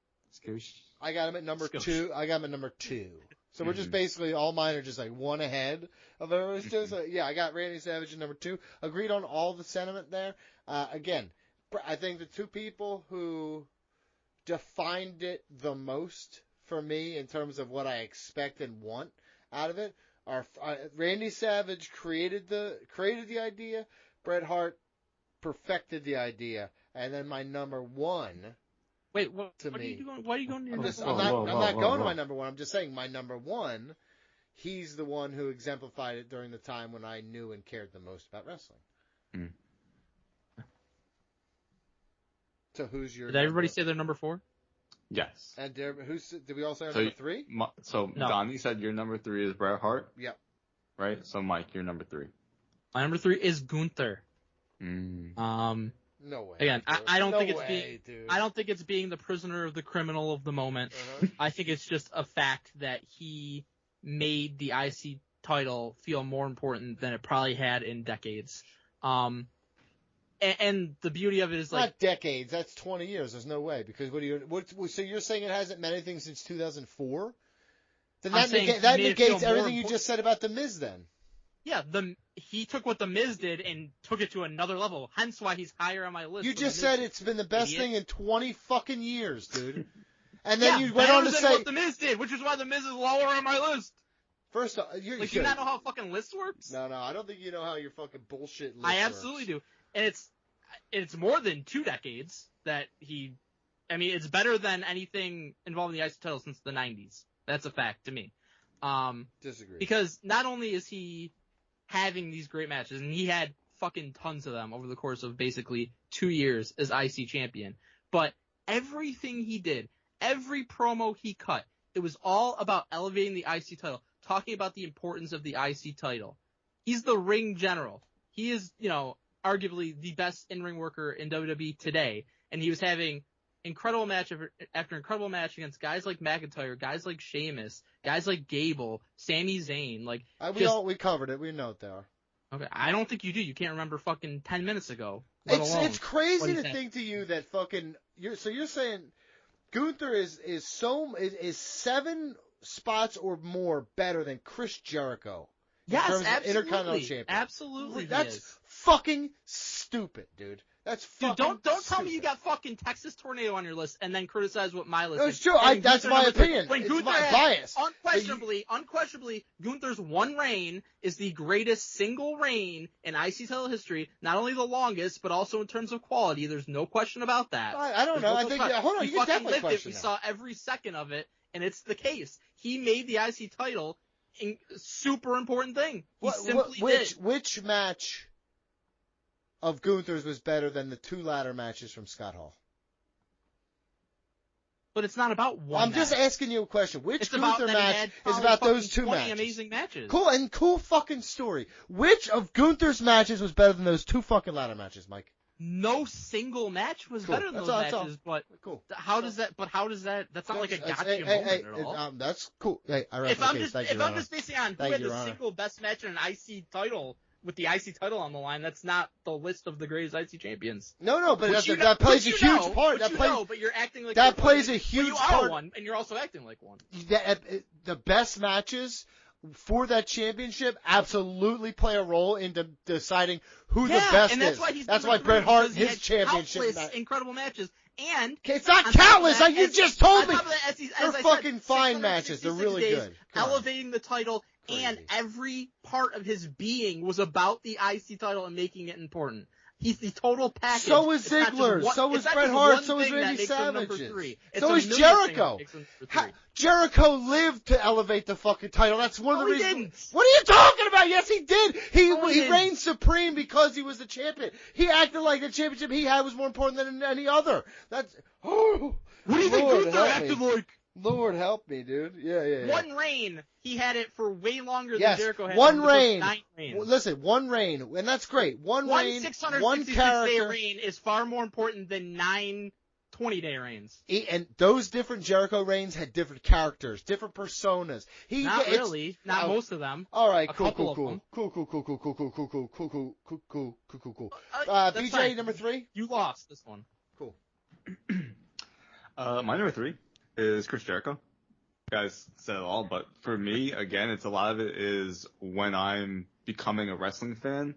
I got him at number 2. I got him at number 2. So we're just basically, all mine are just like one ahead of everyone's two. So yeah, I got Randy Savage at number 2. Agreed on all the sentiment there. Again, I think the two people who defined it the most for me in terms of what I expect and want out of it are Randy Savage created the idea, Bret Hart perfected the idea, and then my number 1. Wait, what to are me. you doing? Why are you going to your I'm not going to my number 1. I'm just saying my number 1. He's the one who exemplified it during the time when I knew and cared the most about wrestling. Mm. So who's your? Did everybody say their number 4? Yes. And did we all say our number 3? So No. Donnie said your number 3 is Bret Hart? Yep. Right? So Mike, your number 3. My number 3 is Gunther. No way. Again, I don't think it's being. Dude. I don't think it's being the prisoner of the criminal of the moment. I think it's just a fact that he made the IC title feel more important than it probably had in decades. And the beauty of it is, like, not decades. That's 20 years. There's no way, because so you're saying it hasn't meant anything since 2004? Then that negates everything you just said about The Miz. Then. Yeah, he took what The Miz did and took it to another level. Hence why he's higher on my list. You just said it's been the best thing in 20 fucking years, dude. And yeah, then you went on to say what The Miz did, which is why The Miz is lower on my list. First off, you not know how fucking list works? No, I don't think you know how your fucking bullshit list I absolutely do. And it's more than 2 decades that it's better than anything involving the IC title since the 90s. That's a fact to me. Disagree. Because not only is he having these great matches, and he had fucking tons of them over the course of basically 2 years as IC champion, but everything he did, every promo he cut, it was all about elevating the IC title, talking about the importance of the IC title. He's the ring general. He is, arguably the best in-ring worker in WWE today, and he was having incredible match after incredible match against guys like McIntyre, guys like Sheamus, guys like Gable, Sami Zayn. We covered it. We know what they are. Okay, I don't think you do. You can't remember fucking 10 minutes ago. It's crazy to think to you that fucking you're saying Gunther is 7 spots or more better than Chris Jericho. Yes, absolutely. Intercontinental champion. Absolutely. That's fucking stupid, dude. That's fucking Dude, don't tell me stupid. you got fucking Texas Tornado on your list and then criticize what my list No, is. it's true. That's my opinion. It's my bias. Unquestionably, Gunther's one reign is the greatest single reign in IC title history. Not only the longest, but also in terms of quality. There's no question about that. I don't know. I think. Hold on. You can definitely question it. We saw every second of it, and it's the case. He made the IC title a super important thing. He simply did. Which match of Gunther's was better than the 2 ladder matches from Scott Hall? But it's not about one. I'm just asking you a question. Which Gunther match is about those 2 matches? Amazing matches. Cool fucking story. Which of Gunther's matches was better than those 2 fucking ladder matches, Mike? No single match was better than those matches, but cool. How does that? That's not like a gotcha moment at all. That's cool. Hey, if I'm just basing on who had the single best match in an IC title with the IC title on the line, that's not the list of the greatest IC champions. No, but that plays a huge part. But you're acting like that plays a huge part. You are one, and you're also acting like one. The best matches for that championship absolutely play a role into deciding who the best and that's is. That's why Bret Hart, his championship match. Incredible matches. And it's not countless. Like you just told me. They're fucking fine matches. They're really good. Elevating the title, and every part of his being was about the IC title and making it important. He's the total package. So is It's not just Ziggler. one- So it's is not Bret just Hart. one So is thing that Randy makes him number Savage. three. It's So a is million things that Jericho. makes him number three. Jericho lived to elevate the fucking title. That's one of No, the he reasons. didn't. What are you talking about? Yes, he did. He No, he didn't. reigned supreme because he was the champion. He acted like the championship he had was more important than any other. That's What do you think Lord Gunther help acted me. like? Lord help me, dude. Yeah. One reign. He had it for way longer Yes, than Jericho had. one it. It took reign. 9 reigns. Well, listen, one reign, and that's great. One reign, 666 one day character. reign is far more important than 9 20-day reigns. And those different Jericho reigns had different characters, different personas. Not really. Not most of them. All right, A cool. couple of them. Cool. BJ, fine. number 3? You lost this one. Cool. My number 3 is Chris Jericho. You guys said it all, but for me, again, it's a lot of it is when I'm becoming a wrestling fan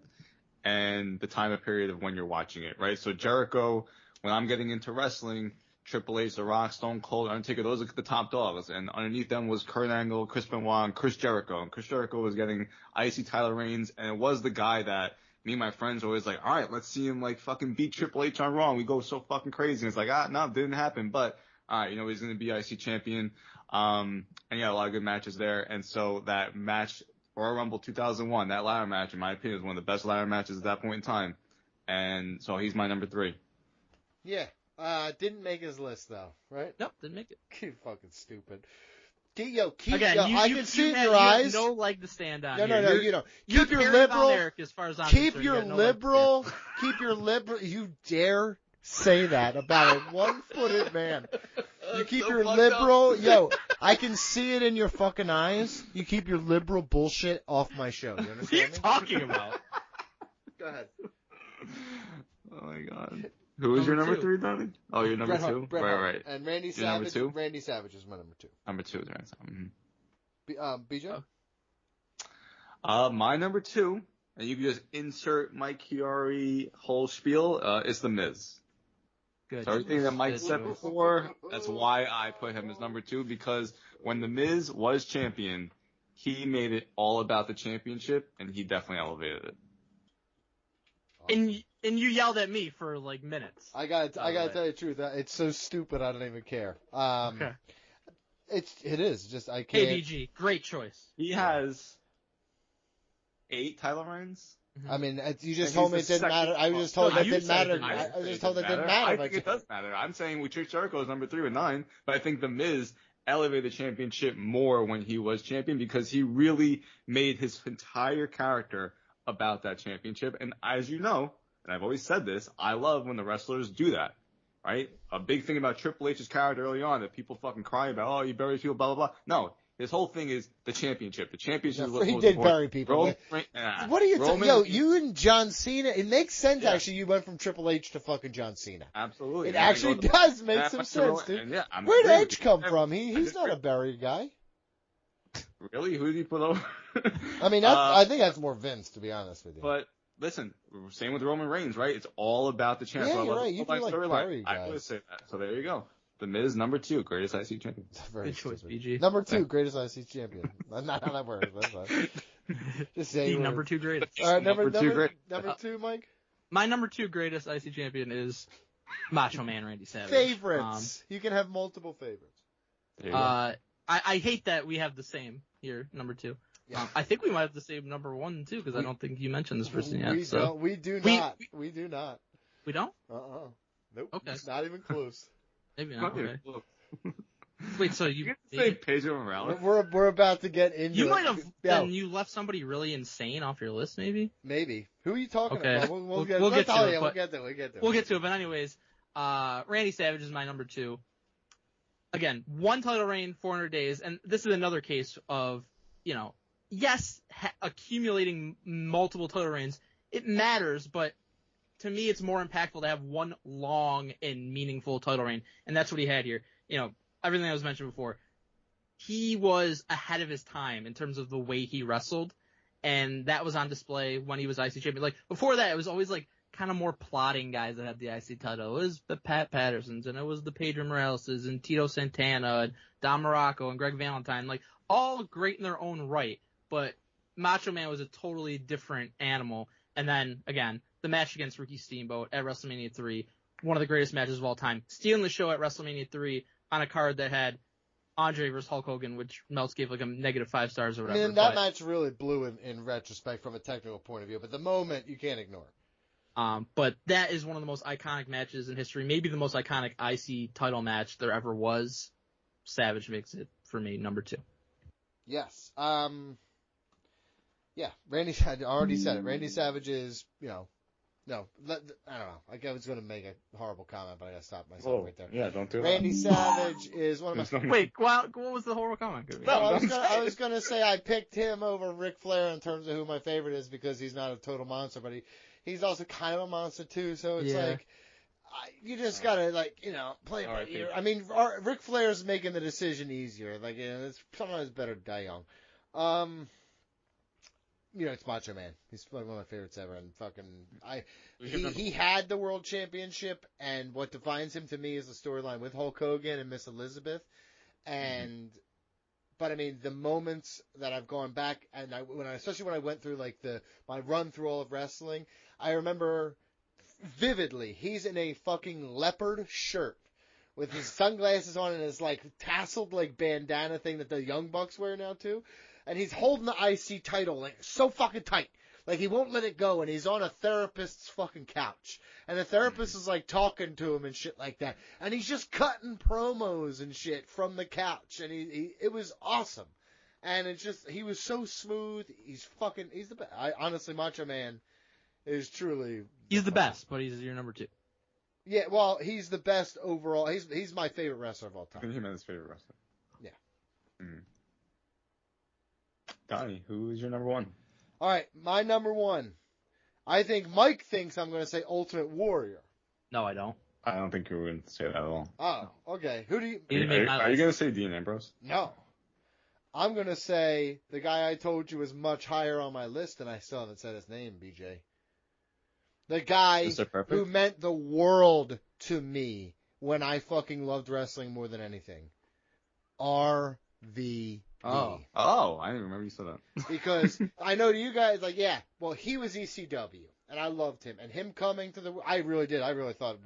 and the time of period of when you're watching it, right? So Jericho, when I'm getting into wrestling, Triple H, The Rock, Stone Cold, Undertaker, those are the top dogs. And underneath them was Kurt Angle, Chris Benoit, and Chris Jericho. And Chris Jericho was getting IC title reigns, and it was the guy that me and my friends were always like, all right, let's see him like fucking beat Triple H on Raw. And we go so fucking crazy. And it's like, no, it didn't happen. But, all right, he's going to be IC champion. And he had a lot of good matches there. And so that match, Royal Rumble 2001, that ladder match, in my opinion, is one of the best ladder matches at that point in time. And so he's my number 3. Yeah. Didn't make his list though, right? Nope, didn't make it. You fucking stupid. Again, I can see in your eyes. You have no leg to stand on. No, here. you don't. You're Keep your Perry Von liberal. Erich, as far as I'm Keep concerned. your You have no leg to liberal. Keep your liberal. You dare say that about a one-footed man? You keep your liberal. Yo, I can see it in your fucking eyes. You keep your liberal bullshit off my show. You What are you understand me? talking about? Go ahead. Oh my god. Who was your Number number two. 3, Donnie? Oh, you're number Bret Hart, 2? Bret Hart. Right. And Randy You're number Savage. 2? Randy Savage is my number 2. Number 2 is right. BJ. My number 2, and you can just insert Mike Chiari whole spiel, is The Miz. Good. So everything that Mike Good said choice. before, that's why I put him as number 2, because when The Miz was champion, he made it all about the championship, and he definitely elevated it. And you yelled at me for like minutes. I gotta tell you the truth. It's so stupid. I don't even care. Okay. It is just I can't. KBG, great choice. He has 8 title reigns. I mean, you just And told me it he's the didn't matter. I was just No, told that you didn't said matter. it didn't I matter. was just told that didn't matter. I think it does matter. I'm saying with Chris Jericho is number 3 with 9, but I think The Miz elevated the championship more when he was champion because he really made his entire character about that championship. And as you know, and I've always said this, I love when the wrestlers do that, right? A big thing about Triple H's character early on that people fucking cry about, oh, he buries people, blah, blah, blah. No, his whole thing is the championship. The championship is what's He most did important. bury people. What are you Roman- Yo, you and John Cena. It makes sense, Yeah. actually. You went from Triple H to fucking John Cena. Absolutely. It actually does make some sense, dude. Yeah, I'm Where'd agreeing Edge with you. come from? He's just not a buried guy. Really? Who did he put over? I mean, I think that's more Vince, to be honest with you. But listen, same with Roman Reigns, right? It's all about the champ. Yeah, So you're I love right. You my do like storyline. Perry I guys. would say that. So there you go. The Miz, number 2, greatest IC champion. Very Good choice, stupid. BG. Number 2, greatest IC champion. Not how that works. That's fine. Just say The number 2 greatest. All right, Number two, great. Number 2, Mike. My number 2 greatest IC champion is Macho Man Randy Savage. Favorites. You can have multiple favorites. There you go. I hate that we have the same here, number 2. Yeah. I think we might have the same number 1 too, because I don't think you mentioned this person yet. We So don't. We do We- not. We do not. we don't? Nope. Okay. Not even close. Maybe not. Okay, Okay. look. Wait, so You you get to say Pedro Morales. We're about to get into. you it. might have Yeah, then you left somebody really insane off your list, maybe. maybe. Who are you talking Okay. about? We'll get. get Let's to tell it, you. but- We'll get to it. We'll get to it, but anyways, Randy Savage is my number 2. Again, 1 title reign, 400 days, and this is another case of, yes, accumulating multiple title reigns, it matters, but to me it's more impactful to have 1 long and meaningful title reign, and that's what he had here. Everything that was mentioned before. He was ahead of his time in terms of the way he wrestled, and that was on display when he was IC champion. Like, before that, it was always like kind of more plotting guys that had the IC title. It was the Pat Pattersons, and it was the Pedro Moraleses, and Tito Santana, and Don Morocco, and Greg Valentine. Like, all great in their own right, but Macho Man was a totally different animal. And then, again, the match against Ricky Steamboat at WrestleMania 3, one of the greatest matches of all time. Stealing the show at WrestleMania 3 on a card that had Andre versus Hulk Hogan, which Meltz gave like a -5 stars or whatever. I mean, that match really blew in retrospect from a technical point of view, but the moment you can't ignore. But that is one of the most iconic matches in history, maybe the most iconic IC title match there ever was. Savage makes it, for me, number 2. Yes. Yeah, Randy, I already said it. Randy Savage is, no, I don't know. I was going to make a horrible comment, but I got to stop myself right there. Yeah, don't do Randy Savage is one of my... Wait, what was the horrible comment? I was going to say I picked him over Ric Flair in terms of who my favorite is because he's not a total monster, but he's also kind of a monster too, so it's like... You just gotta, play it by ear. I mean, Ric Flair's making the decision easier. It's sometimes better to die young. It's Macho Man. He's one of my favorites ever, and he had the world championship, and what defines him to me is the storyline with Hulk Hogan and Miss Elizabeth, but I mean, the moments that I've gone back, and especially when I went through my run through all of wrestling, I remember vividly, he's in a fucking leopard shirt with his sunglasses on and his tasseled bandana thing that the Young Bucks wear now too, and he's holding the IC title so fucking tight, he won't let it go, and he's on a therapist's fucking couch, and the therapist is talking to him and shit like that, and he's just cutting promos and shit from the couch, and it was awesome, and he was so smooth. He's the best. Honestly, Macho Man is truly... He's the best, but he's your number 2. Yeah, well, he's the best overall. He's my favorite wrestler of all time. I think he meant his favorite wrestler. Yeah. Donnie, who is your number 1? All right, my number 1. I think Mike thinks I'm going to say Ultimate Warrior. No, I don't. I don't think you were going to say that at all. Oh, okay. Who do you... Are you going to say Dean Ambrose? No. I'm going to say the guy I told you was much higher on my list, and I still haven't said his name, BJ. The guy who meant the world to me when I fucking loved wrestling more than anything. RVD. Oh, I didn't remember you said that. Because I know to you guys, he was ECW, and I loved him. And him coming to I really did. I really thought,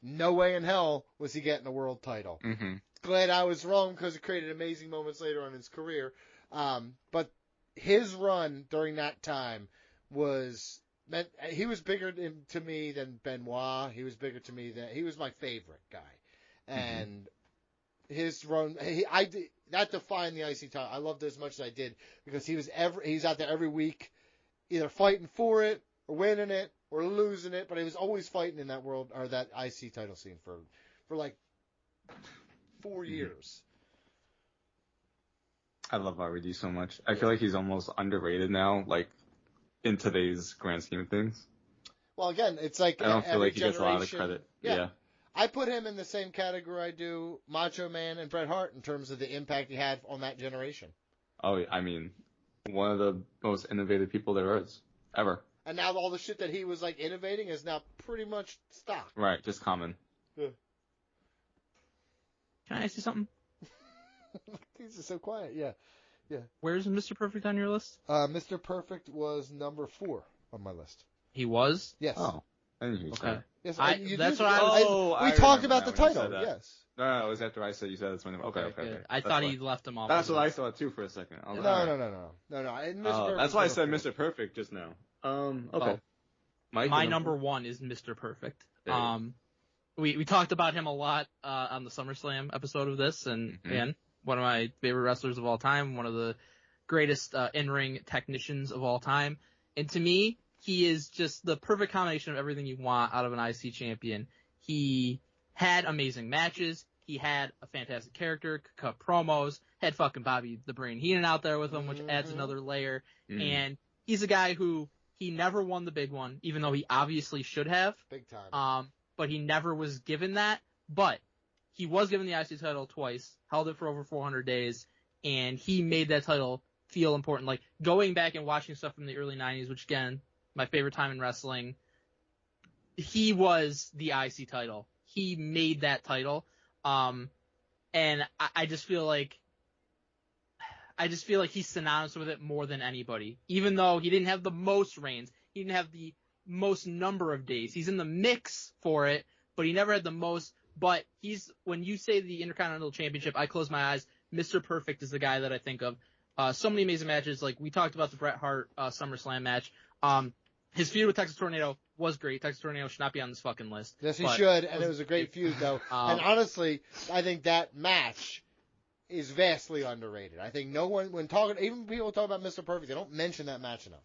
no way in hell was he getting a world title. Mm-hmm. Glad I was wrong because it created amazing moments later on in his career. But his run during that time was... he was bigger to me than Benoit. He was bigger to me he was my favorite guy. And his run, that defined the IC title. I loved it as much as I did because he's out there every week, either fighting for it or winning it or losing it, but he was always fighting in that world or that IC title scene for 4 years. I love RVD so much. I feel like he's almost underrated now, in today's grand scheme of things. Well, again, it's I don't feel like he gets a lot of credit. Yeah. I put him in the same category I do Macho Man and Bret Hart in terms of the impact he had on that generation. Oh, I mean, one of the most innovative people there is, ever. And now all the shit that he was innovating is now pretty much stock. Right, just common. Yeah. Can I ask you something? These are so quiet, yeah. Where's Mr. Perfect on your list? Mr. Perfect was number 4 on my list. He was? Yes. Oh, I didn't hear you say Okay. Yes, that's what I was... we talked about the title, yes. No, it was after I said you said it's my name. Okay. I thought he left him off. That's what I thought too for a second. No. That's why I said Mr. Perfect just now. Okay. Oh. Mike, my number 1 is Mr. Perfect. We talked about him a lot on the SummerSlam episode of this, and one of my favorite wrestlers of all time, one of the greatest in-ring technicians of all time. And to me, he is just the perfect combination of everything you want out of an IC champion. He had amazing matches. He had a fantastic character, could cut promos, had fucking Bobby the Brain Heenan out there with him, which adds another layer. And he's a guy who he never won the big one, even though he obviously should have. Big time. But he never was given that. But he was given the IC title twice, held it for over 400 days, and he made that title feel important. Going back and watching stuff from the early 90s, which again, my favorite time in wrestling, he was the IC title. He made that title. And I just feel like he's synonymous with it more than anybody. Even though he didn't have the most reigns, he didn't have the most number of days. He's in the mix for it, but he never had the most. But when you say the Intercontinental Championship, I close my eyes. Mr. Perfect is the guy that I think of. So many amazing matches. Like we talked about the Bret Hart SummerSlam match. His feud with Texas Tornado was great. Texas Tornado should not be on this fucking list. Yes, he should, and it was a great feud, though. And honestly, I think that match is vastly underrated. I think no one, even people talk about Mr. Perfect, they don't mention that match enough.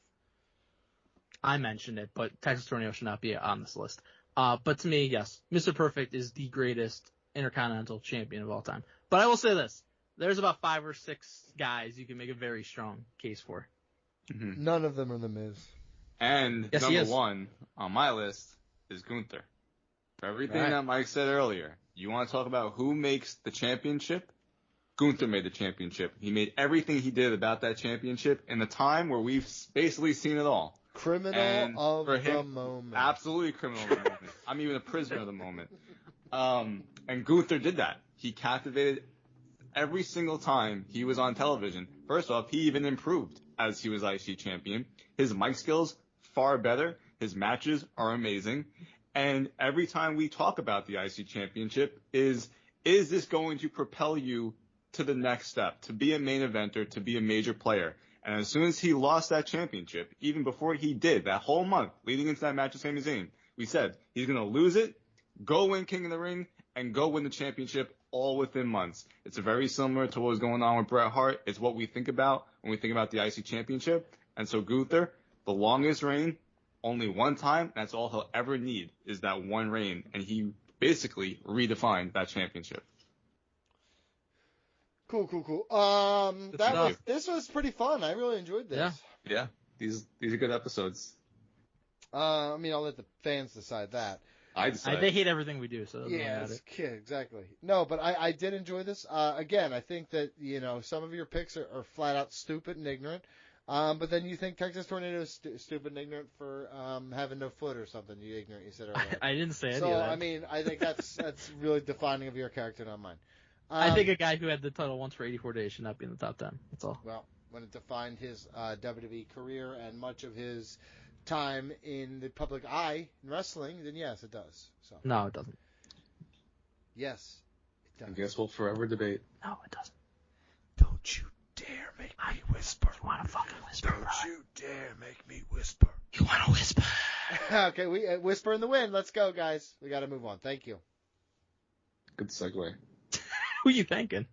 I mentioned it, but Texas Tornado should not be on this list. But to me, yes, Mr. Perfect is the greatest Intercontinental Champion of all time. But I will say this. There's about 5 or 6 guys you can make a very strong case for. Mm-hmm. None of them are The Miz. And yes, number 1 on my list is Gunther. For everything that Mike said earlier, you want to talk about who makes the championship? Gunther made the championship. He made everything he did about that championship in the time where we've basically seen it all. Criminal of the moment. Absolutely criminal of the moment. I'm even a prisoner of the moment. And Gunther did that. He captivated every single time he was on television. First off, he even improved as he was IC champion. His mic skills, far better. His matches are amazing. And every time we talk about the IC championship is this going to propel you to the next step, to be a main eventer, to be a major player? And as soon as he lost that championship, even before he did, that whole month leading into that match with Sami Zayn, we said he's going to lose it, go win King of the Ring, and go win the championship all within months. It's very similar to what was going on with Bret Hart. It's what we think about when we think about the IC championship. And so Gunther, the longest reign, only one time, that's all he'll ever need is that one reign. And he basically redefined that championship. Cool. This was pretty fun. I really enjoyed this. Yeah. These are good episodes. I mean, I'll let the fans decide that. They hate everything we do, so it doesn't matter. Yeah, exactly. No, but I did enjoy this. Again, I think that, some of your picks are flat out stupid and ignorant. But then you think Texas Tornado is stupid and ignorant for having no foot or something. You ignorant, you said earlier. I didn't say any of that. that. So, I mean, I think that's really defining of your character, not mine. I think a guy who had the title once for 84 days should not be in the top 10. That's all. Well, when it defined his WWE career and much of his time in the public eye in wrestling, then yes, it does. So no, it doesn't. Yes, it does. I guess we'll forever debate. No, it doesn't. Don't you dare make me whisper. You want to fucking whisper? Don't you dare make me whisper. You want to whisper? Okay, we whisper in the wind. Let's go, guys. We got to move on. Thank you. Good segue. Who are you thanking?